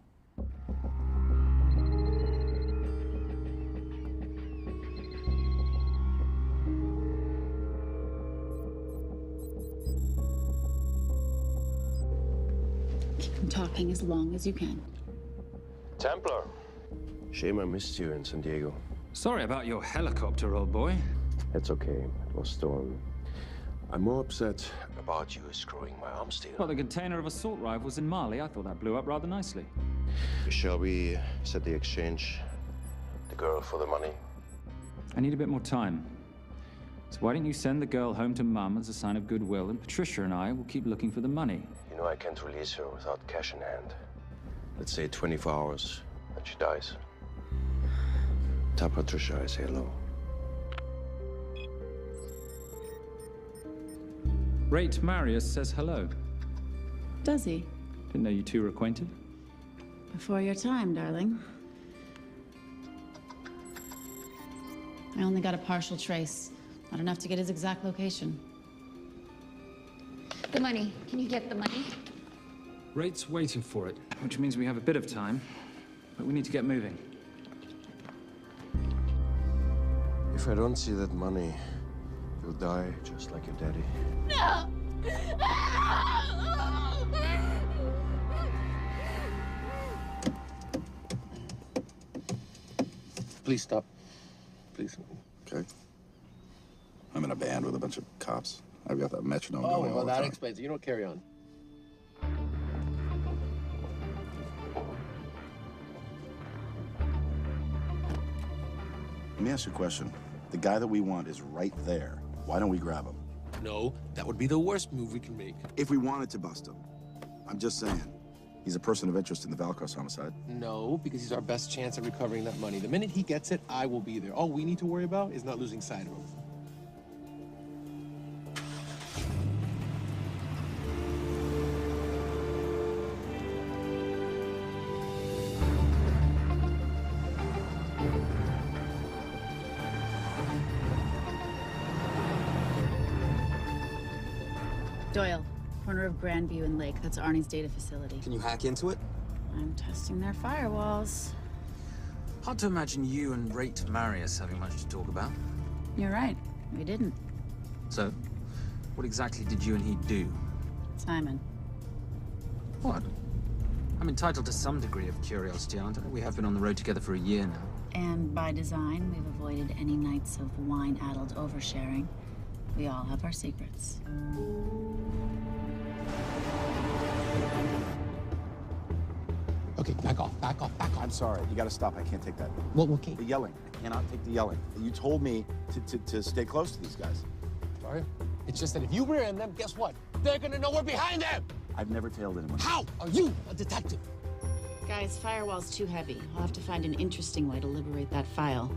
Keep them talking as long as you can. Templar. Shame I missed you in San Diego. Sorry about your helicopter, old boy. It's okay. It was stormy. I'm more upset about you screwing my arms deal. Well, the container of assault rifles in Mali, I thought that blew up rather nicely. Shall we set the exchange? The girl for the money? I need a bit more time. So why don't you send the girl home to Mum as a sign of goodwill, and Patricia and I will keep looking for the money. You know I can't release her without cash in hand. Let's say 24 hours, and she dies. Tell Patricia I say hello. Rate Marius says hello. Does he? Didn't know you two were acquainted. Before your time, darling. I only got a partial trace. Not enough to get his exact location. The money. Can you get the money? Rate's waiting for it, which means we have a bit of time, but we need to get moving. If I don't see that money, you'll die just like your daddy. No! Please stop. Please. Okay. I'm in a band with a bunch of cops. I've got that metronome going all well, the that time. explains it. You don't carry on. Let me ask you a question. The guy that we want is right there. Why don't we grab him? No, that would be the worst move we can make. If we wanted to bust him. I'm just saying. He's a person of interest in the Valkros homicide. No, because he's our best chance at recovering that money. The minute he gets it, I will be there. All we need to worry about is not losing sight of him. Doyle, corner of Grandview and Lake. That's Arnie's data facility. Can you hack into it? I'm testing their firewalls. Hard to imagine you and Rate Marius having much to talk about. You're right. We didn't. So, what exactly did you and he do? Simon. What? I'm entitled to some degree of curiosity, aren't I? We have been on the road together for a year now. And by design, we've avoided any nights of wine-addled oversharing. We all have our secrets. Okay, back off, back off, back off. I'm sorry, you gotta stop. I can't take that. Well, okay. The yelling. I cannot take the yelling. You told me to stay close to these guys. Sorry? It's just that if you rear end them, guess what? They're gonna know we're behind them! I've never tailed anyone. How are you a detective? Guys, firewall's too heavy. I'll have to find an interesting way to liberate that file.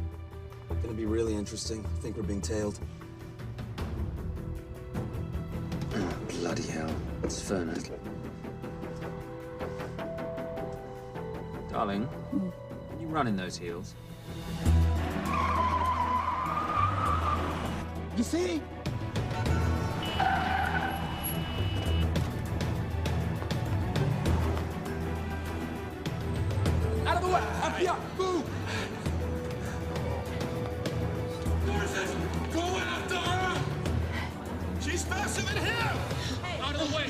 Gonna be really interesting. I think we're being tailed. Oh, bloody hell. It's Fernet. Darling, can you run in those heels? You see? Out of the way! FBI! Move! Horses! Go after her! She's faster than him! Out of the way!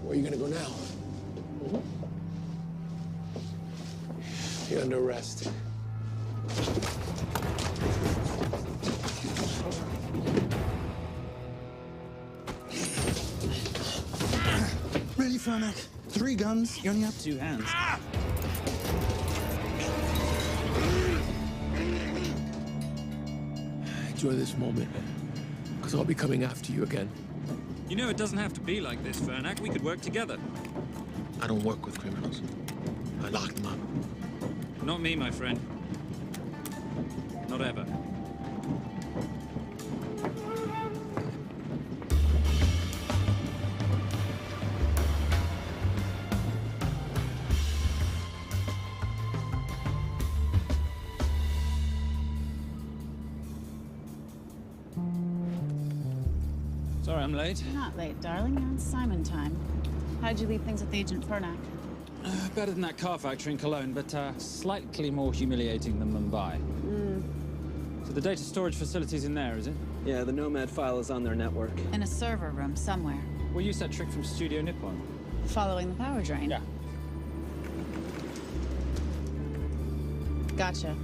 Where are you gonna go now? You're under arrest. Really, Fernac? 3 guns? You only have 2 hands. Enjoy this moment, because I'll be coming after you again. You know, it doesn't have to be like this, Fernac. We could work together. I don't work with criminals. I lock them up. Not me, my friend. Not ever. Sorry, I'm late. You're not late, darling. You're on Simon time. How'd you leave things with Agent Fernac? Better than that car factory in Cologne, but slightly more humiliating than Mumbai. So the data storage facility's in there, is it? Yeah, the Nomad file is on their network. In a server room somewhere. We'll use that trick from Studio Nippon. Following the power drain? Yeah. Gotcha.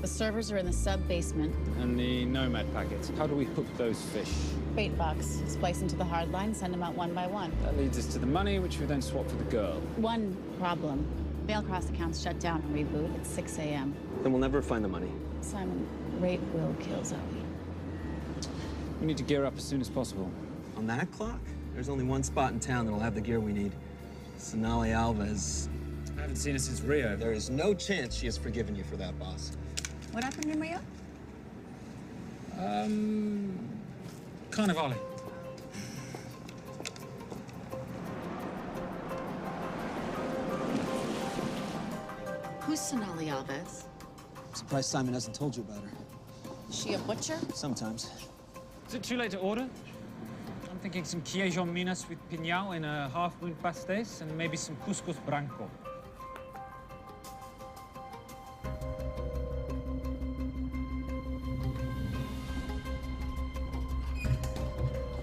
The servers are in the sub-basement. And the Nomad packets. How do we hook those fish? Bait box. Splice into the hard line, send them out one by one. That leads us to the money, which we then swap for the girl. One problem. Mailcross accounts shut down and reboot at 6 a.m. Then we'll never find the money. Simon, rape will kill Zoe. We need to gear up as soon as possible. On that clock? There's only one spot in town that'll have the gear we need. Sonali Alves. I haven't seen her since Rio. There is no chance she has forgiven you for that, boss. What happened in Rio? Carnivale. Who's Sonali Alves? Surprised Simon hasn't told you about her. Is she a butcher? Sometimes. Is it too late to order? I'm thinking some Queijo Minas with piñao in a half-moon pastéis and maybe some couscous branco.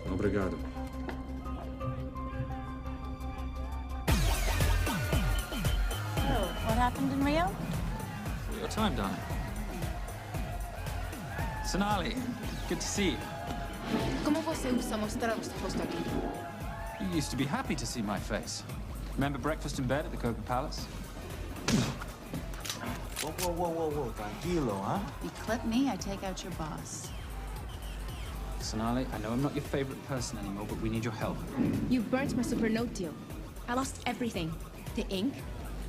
Obrigado. Oh, what happened in Rio? Your time, darling. Sonali, good to see you. ¿Cómo você usa mostrar o rosto aqui? You used to be happy to see my face. Remember breakfast in bed at the Coca Palace? Whoa. Tranquilo, huh? You clip me, I take out your boss. Sonali, I know I'm not your favorite person anymore, but we need your help. You burnt my Supernote deal. I lost everything. The ink,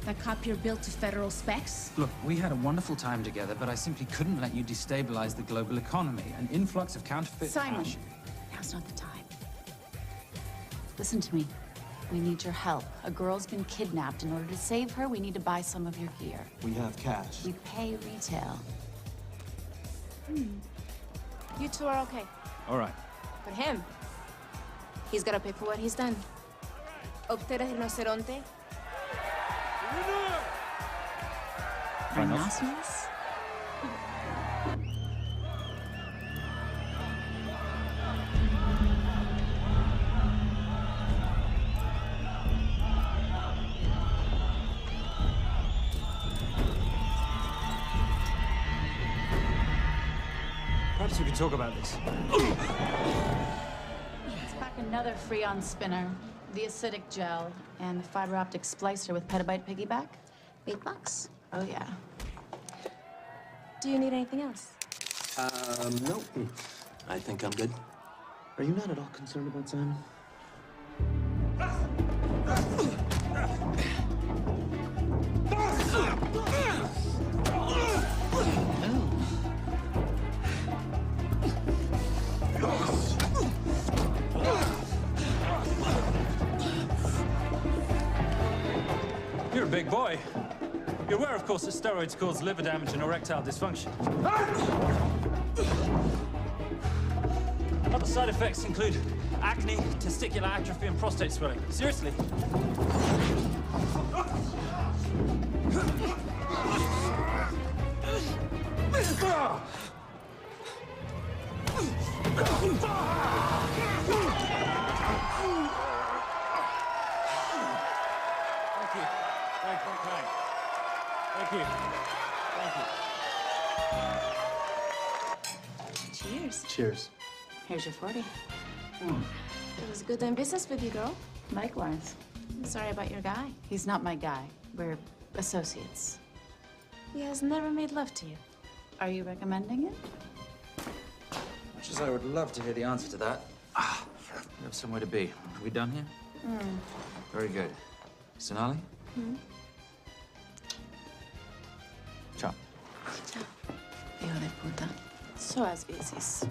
that copier built to federal specs. Look, we had a wonderful time together, but I simply couldn't let you destabilize the global economy. An influx of counterfeit Simon, cash. now's not the time. Listen to me. We need your help. A girl's been kidnapped. In order to save her, we need to buy some of your gear. We have cash. We pay retail. You two are okay. All right. But him, he's gotta pay for what he's done. Obter el rinoceronte. Rhinoceros? Perhaps we could talk about this. Let's pack another Freon spinner, the acidic gel, and the fiber optic splicer with petabyte piggyback. Big bucks. Oh, yeah. Do you need anything else? No. I think I'm good. Are you not at all concerned about Simon? You're a big boy. You're aware, of course, that steroids cause liver damage and erectile dysfunction. Other side effects include acne, testicular atrophy, and prostate swelling. Seriously. Thank you. Thank you. Cheers. Cheers. Here's your 40. It was good doing business with you, girl. Likewise. I'm sorry about your guy. He's not my guy. We're associates. He has never made love to you. Are you recommending it? Much as I would love to hear the answer to that, we have somewhere to be. Are we done here? Very good. Sonali? Ciao. Ciao. Hijo de puta. So as veces.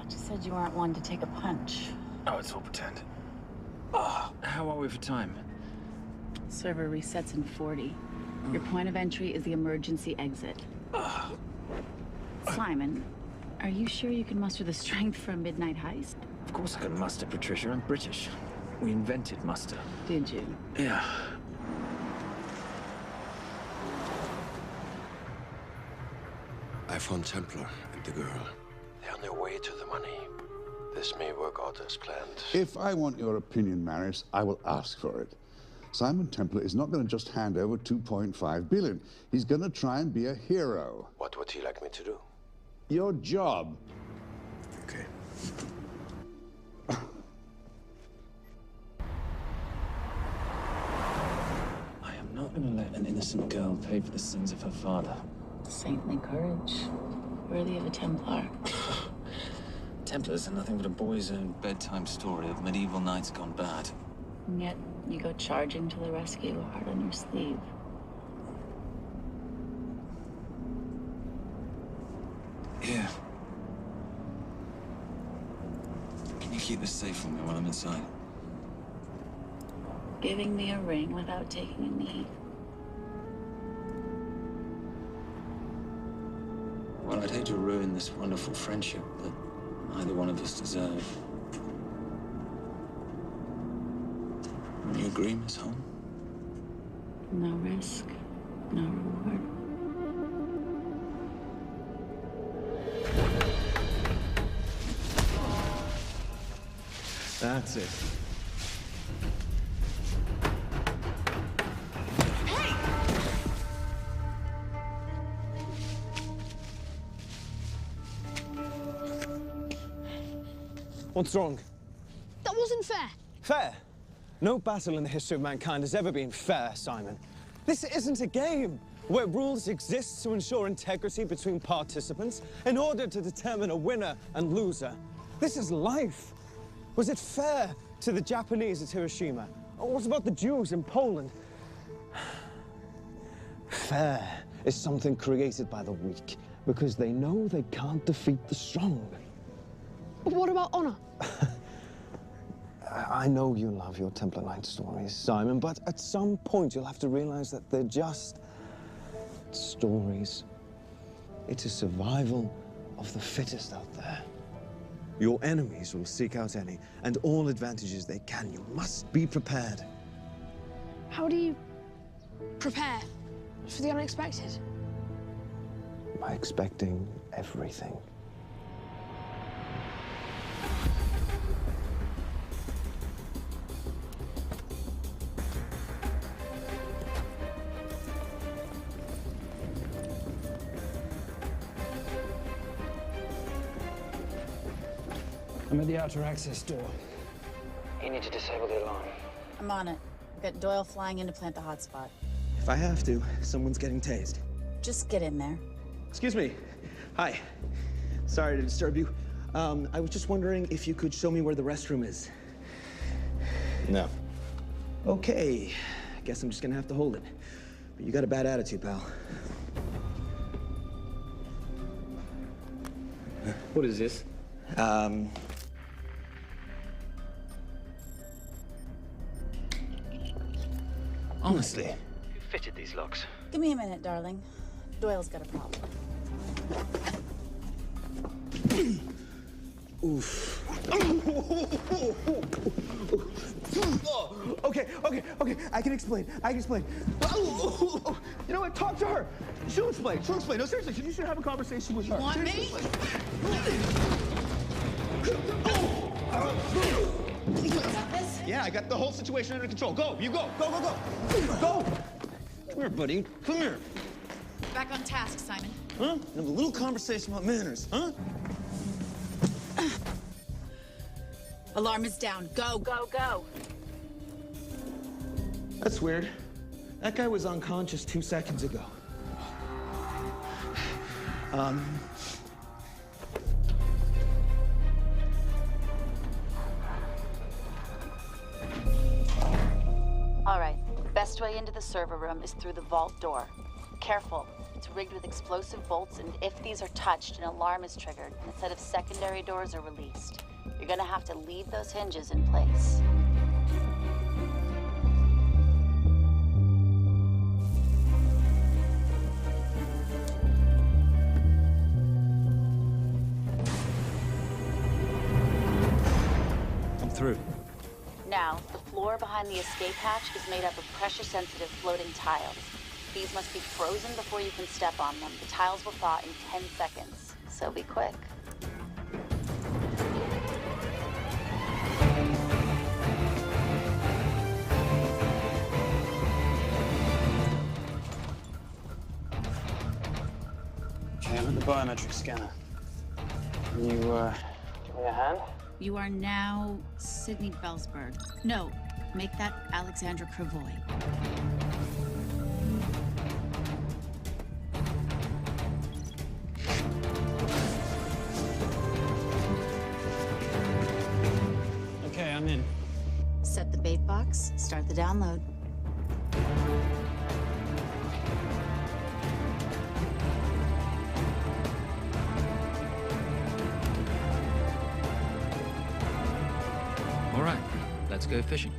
You said you weren't one to take a punch. Oh, it's all pretend. How are we for time? Server resets in 40. Your point of entry is the emergency exit. Simon, are you sure you can muster the strength for a midnight heist? Of course I can muster, Patricia. I'm British. We invented muster. Did you? Yeah. I found Templar and the girl. They're on their way to the money. This may work out as planned. If I want your opinion, Maris, I will ask for it. Simon Templar is not going to just hand over 2.5 billion. He's going to try and be a hero. What would he like me to do? Your job. Okay. I am not going to let an innocent girl pay for the sins of her father. Saintly courage. Worthy of a Templar. Templars are nothing but a boy's own bedtime story of medieval knights gone bad. And yet, you go charging to the rescue, heart on your sleeve. Yeah. Can you keep this safe for me while I'm inside? Giving me a ring without taking a knee. Well, I'd hate to ruin this wonderful friendship that neither one of us deserve. You agree, Miss Holm? No risk, no reward. That's it. What's wrong? That wasn't fair. Fair? No battle in the history of mankind has ever been fair, Simon. This isn't a game where rules exist to ensure integrity between participants in order to determine a winner and loser. This is life. Was it fair to the Japanese at Hiroshima? Or what about the Jews in Poland? Fair is something created by the weak because they know they can't defeat the strong. But what about honor? I know you love your Templar Knight stories, Simon, but at some point you'll have to realize that they're just stories. It's a survival of the fittest out there. Your enemies will seek out any and all advantages they can. You must be prepared. How do you prepare for the unexpected? By expecting everything. I'm at the outer access door. You need to disable the alarm. I'm on it. I've got Doyle flying in to plant the hotspot. If I have to, someone's getting tased. Just get in there. Excuse me. Hi. Sorry to disturb you. I was just wondering if you could show me where the restroom is. No. Okay. Guess I'm just gonna have to hold it. But you got a bad attitude, pal. What is this? Honestly. Who fitted these locks? Give me a minute, darling. Doyle's got a problem. Oof. Okay. I can explain. You know what? Talk to her. She'll explain. No, seriously, you should have a conversation with her. Want me? Oh! Yeah, I got the whole situation under control. Go, you go. Go, go, go. Go. Come here, buddy. Come here. Back on task, Simon. Huh? Have a little conversation about manners, huh? Alarm is down. Go, go, go. That's weird. That guy was unconscious 2 seconds ago. All right. Best way into the server room is through the vault door. Careful. It's rigged with explosive bolts, and if these are touched, an alarm is triggered, and a set of secondary doors are released. You're gonna have to leave those hinges in place. I'm through. Now, the floor behind the escape hatch is made up of pressure-sensitive floating tiles. These must be frozen before you can step on them. The tiles will thaw in 10 seconds, so be quick. Okay, I'm at the biometric scanner. Can you, give me a hand? You are now Sydney Bellsberg. No, make that Alexandra Cravoy. Okay, I'm in. Set the bait box, start the download. All right, let's go fishing.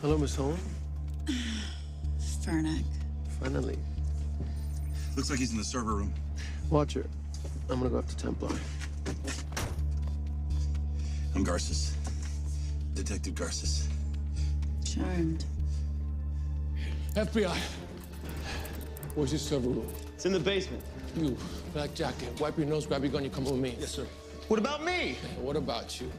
Hello, Miss Holm. Fernac. Finally. Looks like he's in the server room. Watcher, I'm gonna go up to Templar. I'm Garces. Detective Garces. Charmed. FBI. Where's your server room? It's in the basement. You, black jacket, wipe your nose, grab your gun, you come with me. Yes, sir. What about me? And what about you?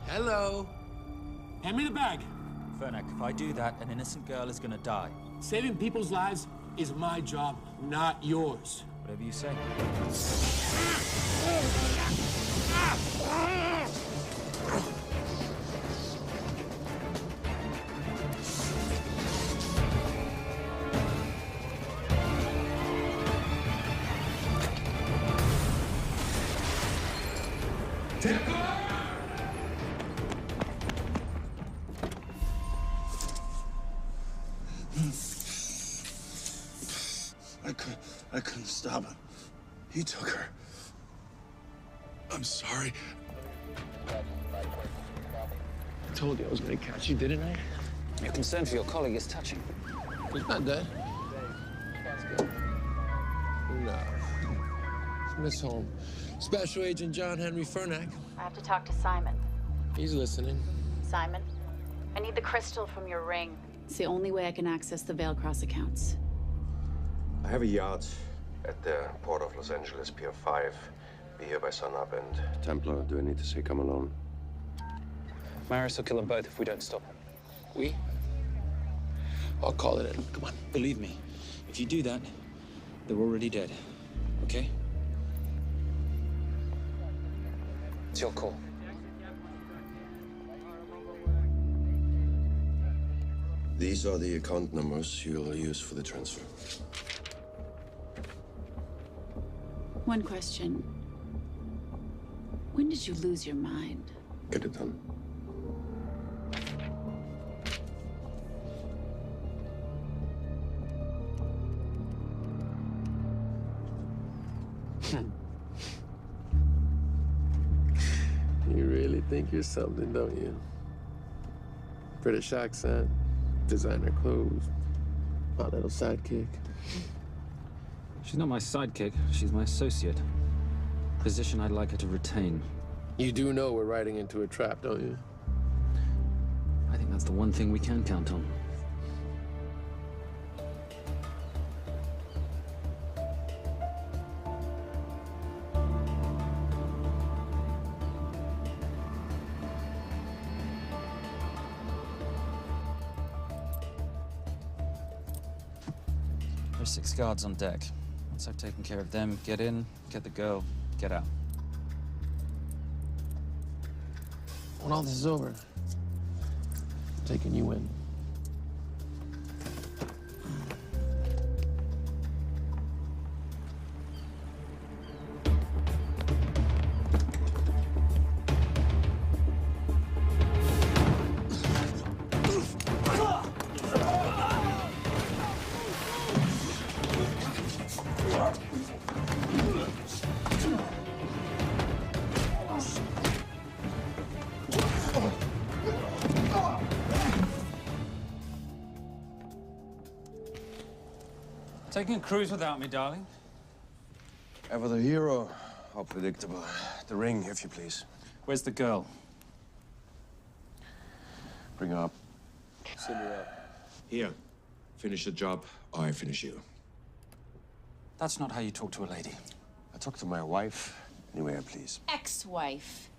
Hello. Hand me the bag. Fernac, if I do that, an innocent girl is gonna die. Saving people's lives is my job, not yours. Whatever you say. I couldn't stop him. He took her. I'm sorry. I told you I was gonna catch you, didn't I? Your concern for your colleague is touching. He's not dead. No. Miss Holm. Special Agent John Henry Fernac. I have to talk to Simon. He's listening. Simon, I need the crystal from your ring. It's the only way I can access the Veilcross accounts. I have a yacht at the port of Los Angeles, Pier 5. Be here by sunup, and Templar, do I need to say come alone? Maris will kill them both if we don't stop him. We? I'll call it in. Come on. Believe me, if you do that, they're already dead. Okay? It's your call. These are the account numbers you'll use for the transfer. One question. When did you lose your mind? Get it done. You really think you're something, don't you? British accent, designer clothes, my little sidekick. She's not my sidekick. She's my associate. Position I'd like her to retain. You do know we're riding into a trap, don't you? I think that's the one thing we can count on. There's 6 guards on deck. Once I've taken care of them, get in, get the girl, get out. When all this is over, I'm taking you in. Taking a cruise without me, darling? Ever the hero? How predictable. The ring, if you please. Where's the girl? Bring her up. Send her up. Here. Finish the job, or I finish you. That's not how you talk to a lady. I talk to my wife anywhere, please. Ex-wife.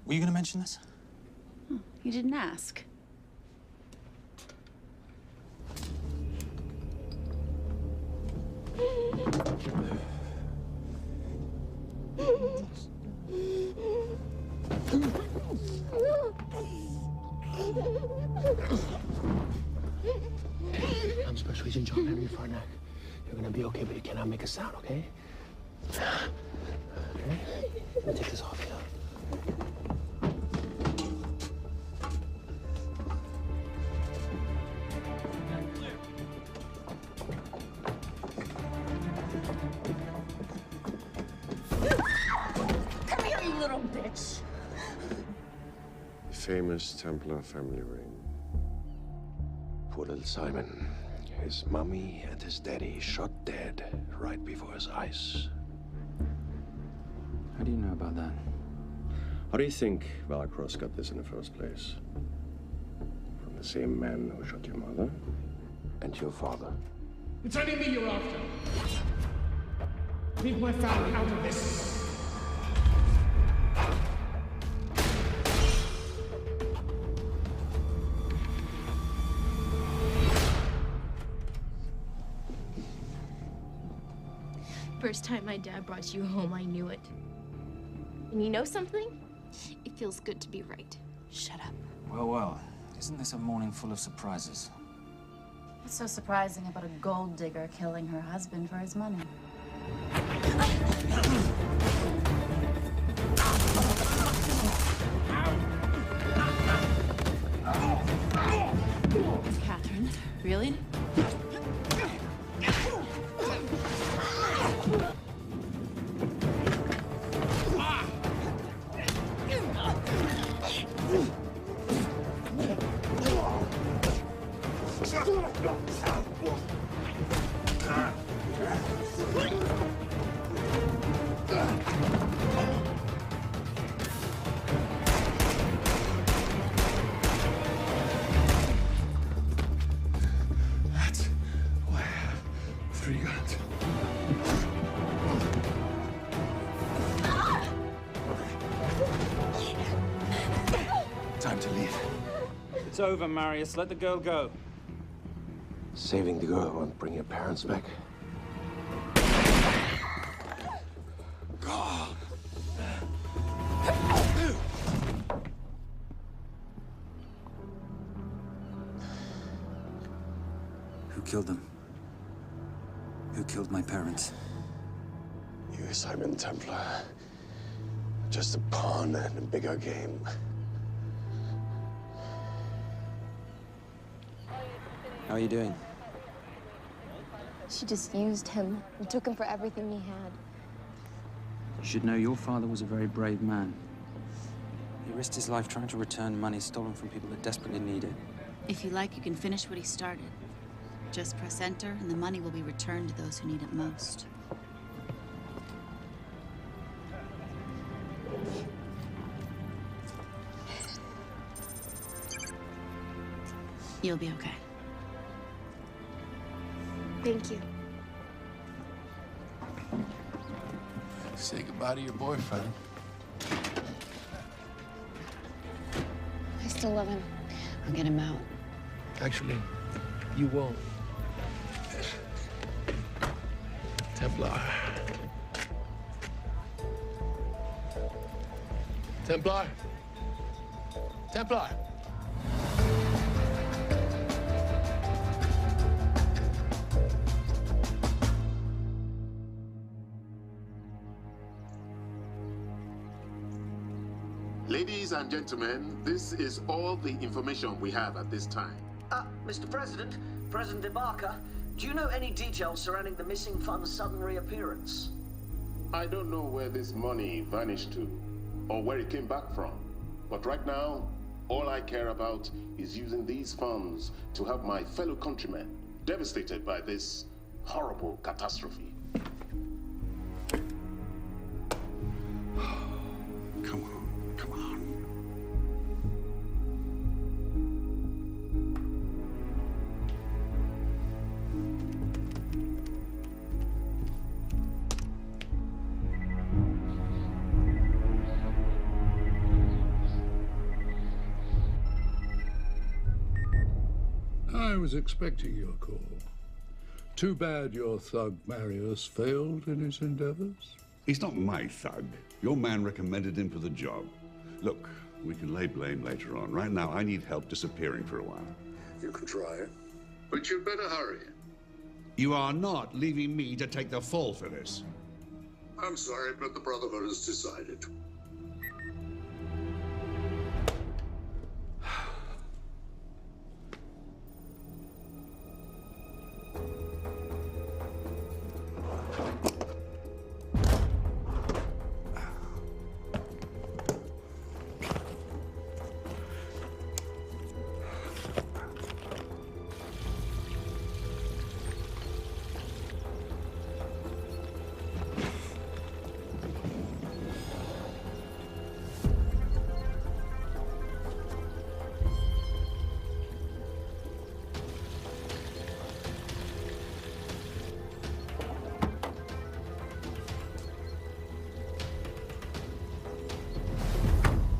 Were you gonna mention this? You didn't ask. I'm Special Agent John Henry Farnack. You're gonna be okay, but you cannot make a sound, okay? Okay? Let me take this off you. Come here, you little bitch. Famous Templar family ring. Poor little Simon. His mummy and his daddy shot dead right before his eyes. How do you know about that? How do you think Valacross got this in the first place? From the same man who shot your mother and your father. It's only me you're after. Leave my family out of this. First time my dad brought you home, I knew it. And you know something? It feels good to be right. Shut up. Well, well. Isn't this a morning full of surprises? What's so surprising about a gold digger killing her husband for his money? Catherine, really? That's why I have 3 guns. Time to leave. It's over, Marius. Let the girl go. Saving the girl won't bring your parents back. God. killed them? Who killed my parents? You, Simon Templar. Just a pawn in a bigger game. How are you doing? She just used him and took him for everything he had. You should know your father was a very brave man. He risked his life trying to return money stolen from people that desperately need it. If you like, you can finish what he started. Just press enter, and the money will be returned to those who need it most. You'll be okay. Thank you. Say goodbye to your boyfriend. I still love him. I'll get him out. Actually, you won't. Templar. Templar. Templar. Ladies and gentlemen, this is all the information we have at this time. Mr. President, President Ibaka, do you know any details surrounding the missing fund's sudden reappearance? I don't know where this money vanished to, or where it came back from. But right now, all I care about is using these funds to help my fellow countrymen devastated by this horrible catastrophe. Come on, come on. I was expecting your call. Too bad your thug Marius failed in his endeavors. He's not my thug. Your man recommended him for the job. Look, we can lay blame later on. Right now, I need help disappearing for a while. You can try it, but you'd better hurry. You are not leaving me to take the fall for this. I'm sorry, but the Brotherhood has decided.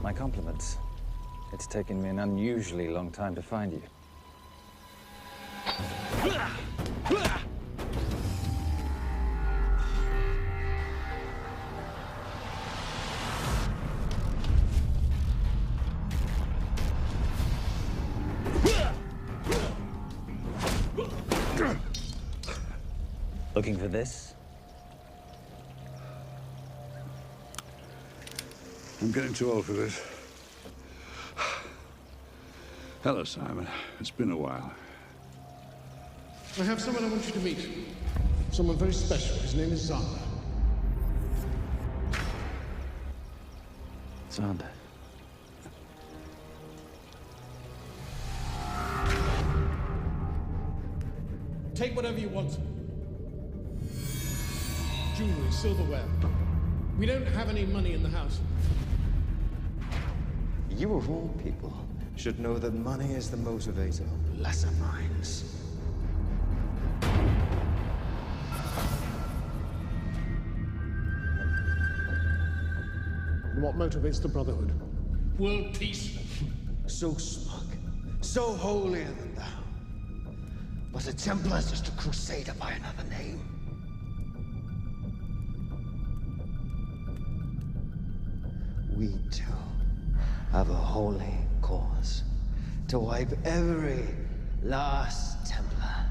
My compliments. It's taken me an unusually long time to find you. Looking for this? I'm getting too old for this. Hello, Simon. It's been a while. I have someone I want you to meet. Someone very special. His name is Xander. Xander. Take whatever you want. Jewelry, silverware. We don't have any money in the house. You of all people should know that money is the motivator of lesser minds. What motivates the Brotherhood? World peace. So smug, so holier than thou. But a Templar's just a crusader by another name. We too have a holy cause to wipe every last Templar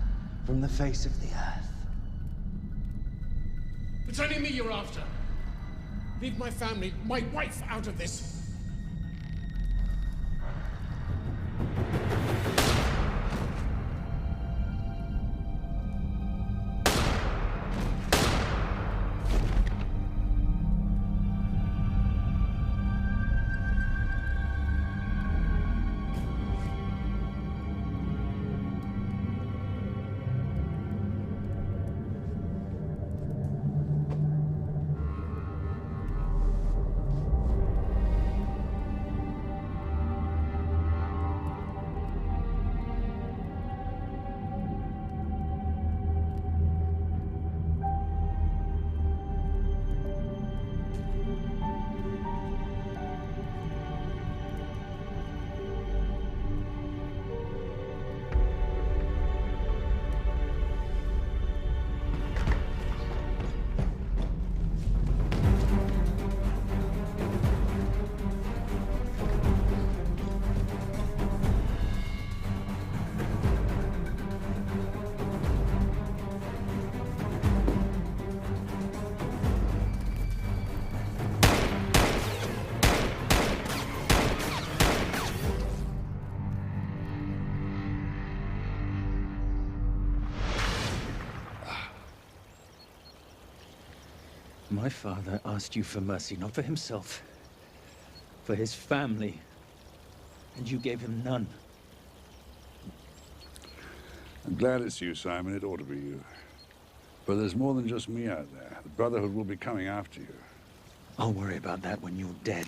from the face of the earth. It's only me you're after. Leave my family, my wife, out of this. My father asked you for mercy, not for himself, for his family, and you gave him none. I'm glad it's you, Simon. It ought to be you. But there's more than just me out there. The Brotherhood will be coming after you. I'll worry about that when you're dead.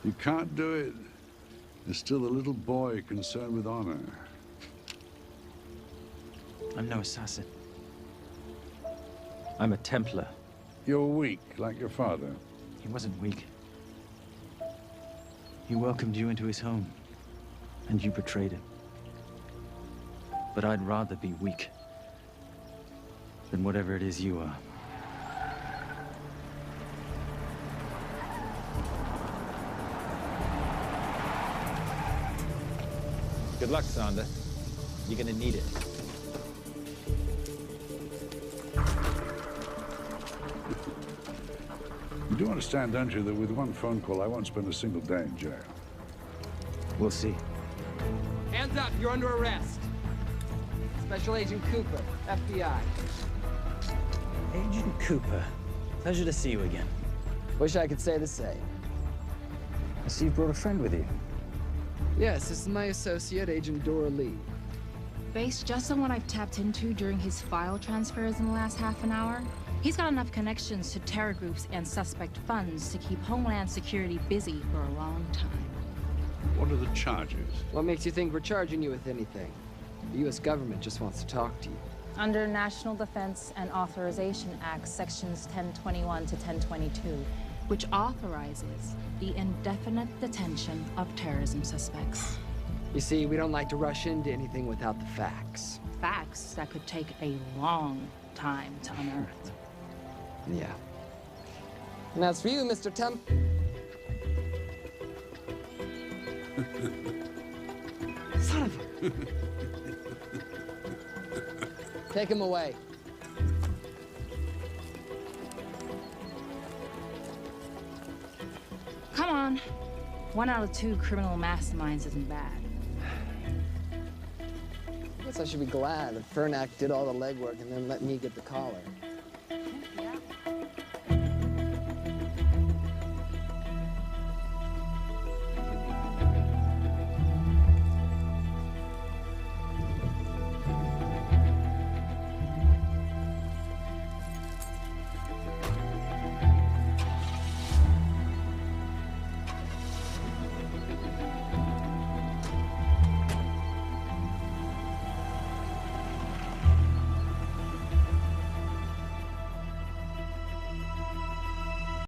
You can't do it. There's still a little boy concerned with honor. I'm no assassin. I'm a Templar. You're weak, like your father. He wasn't weak. He welcomed you into his home, and you betrayed him. But I'd rather be weak than whatever it is you are. Good luck, Sander. You're gonna need it. You do understand, don't you, that with one phone call, I won't spend a single day in jail. We'll see. Hands up, you're under arrest. Special Agent Cooper, FBI. Agent Cooper, pleasure to see you again. Wish I could say the same. I see you brought a friend with you. Yes, this is my associate, Agent Dora Lee. Based just on what I've tapped into during his file transfers in the last half an hour, he's got enough connections to terror groups and suspect funds to keep Homeland Security busy for a long time. What are the charges? What makes you think we're charging you with anything? The U.S. government just wants to talk to you. Under National Defense and Authorization Act, sections 1021 to 1022, which authorizes the indefinite detention of terrorism suspects. You see, we don't like to rush into anything without the facts. Facts that could take a long time to unearth. Yeah. And as for you, Mr. Temp... Son of a... Take him away. Come on. 1 out of 2 criminal masterminds isn't bad. Guess I should be glad that Fernak did all the legwork and then let me get the collar.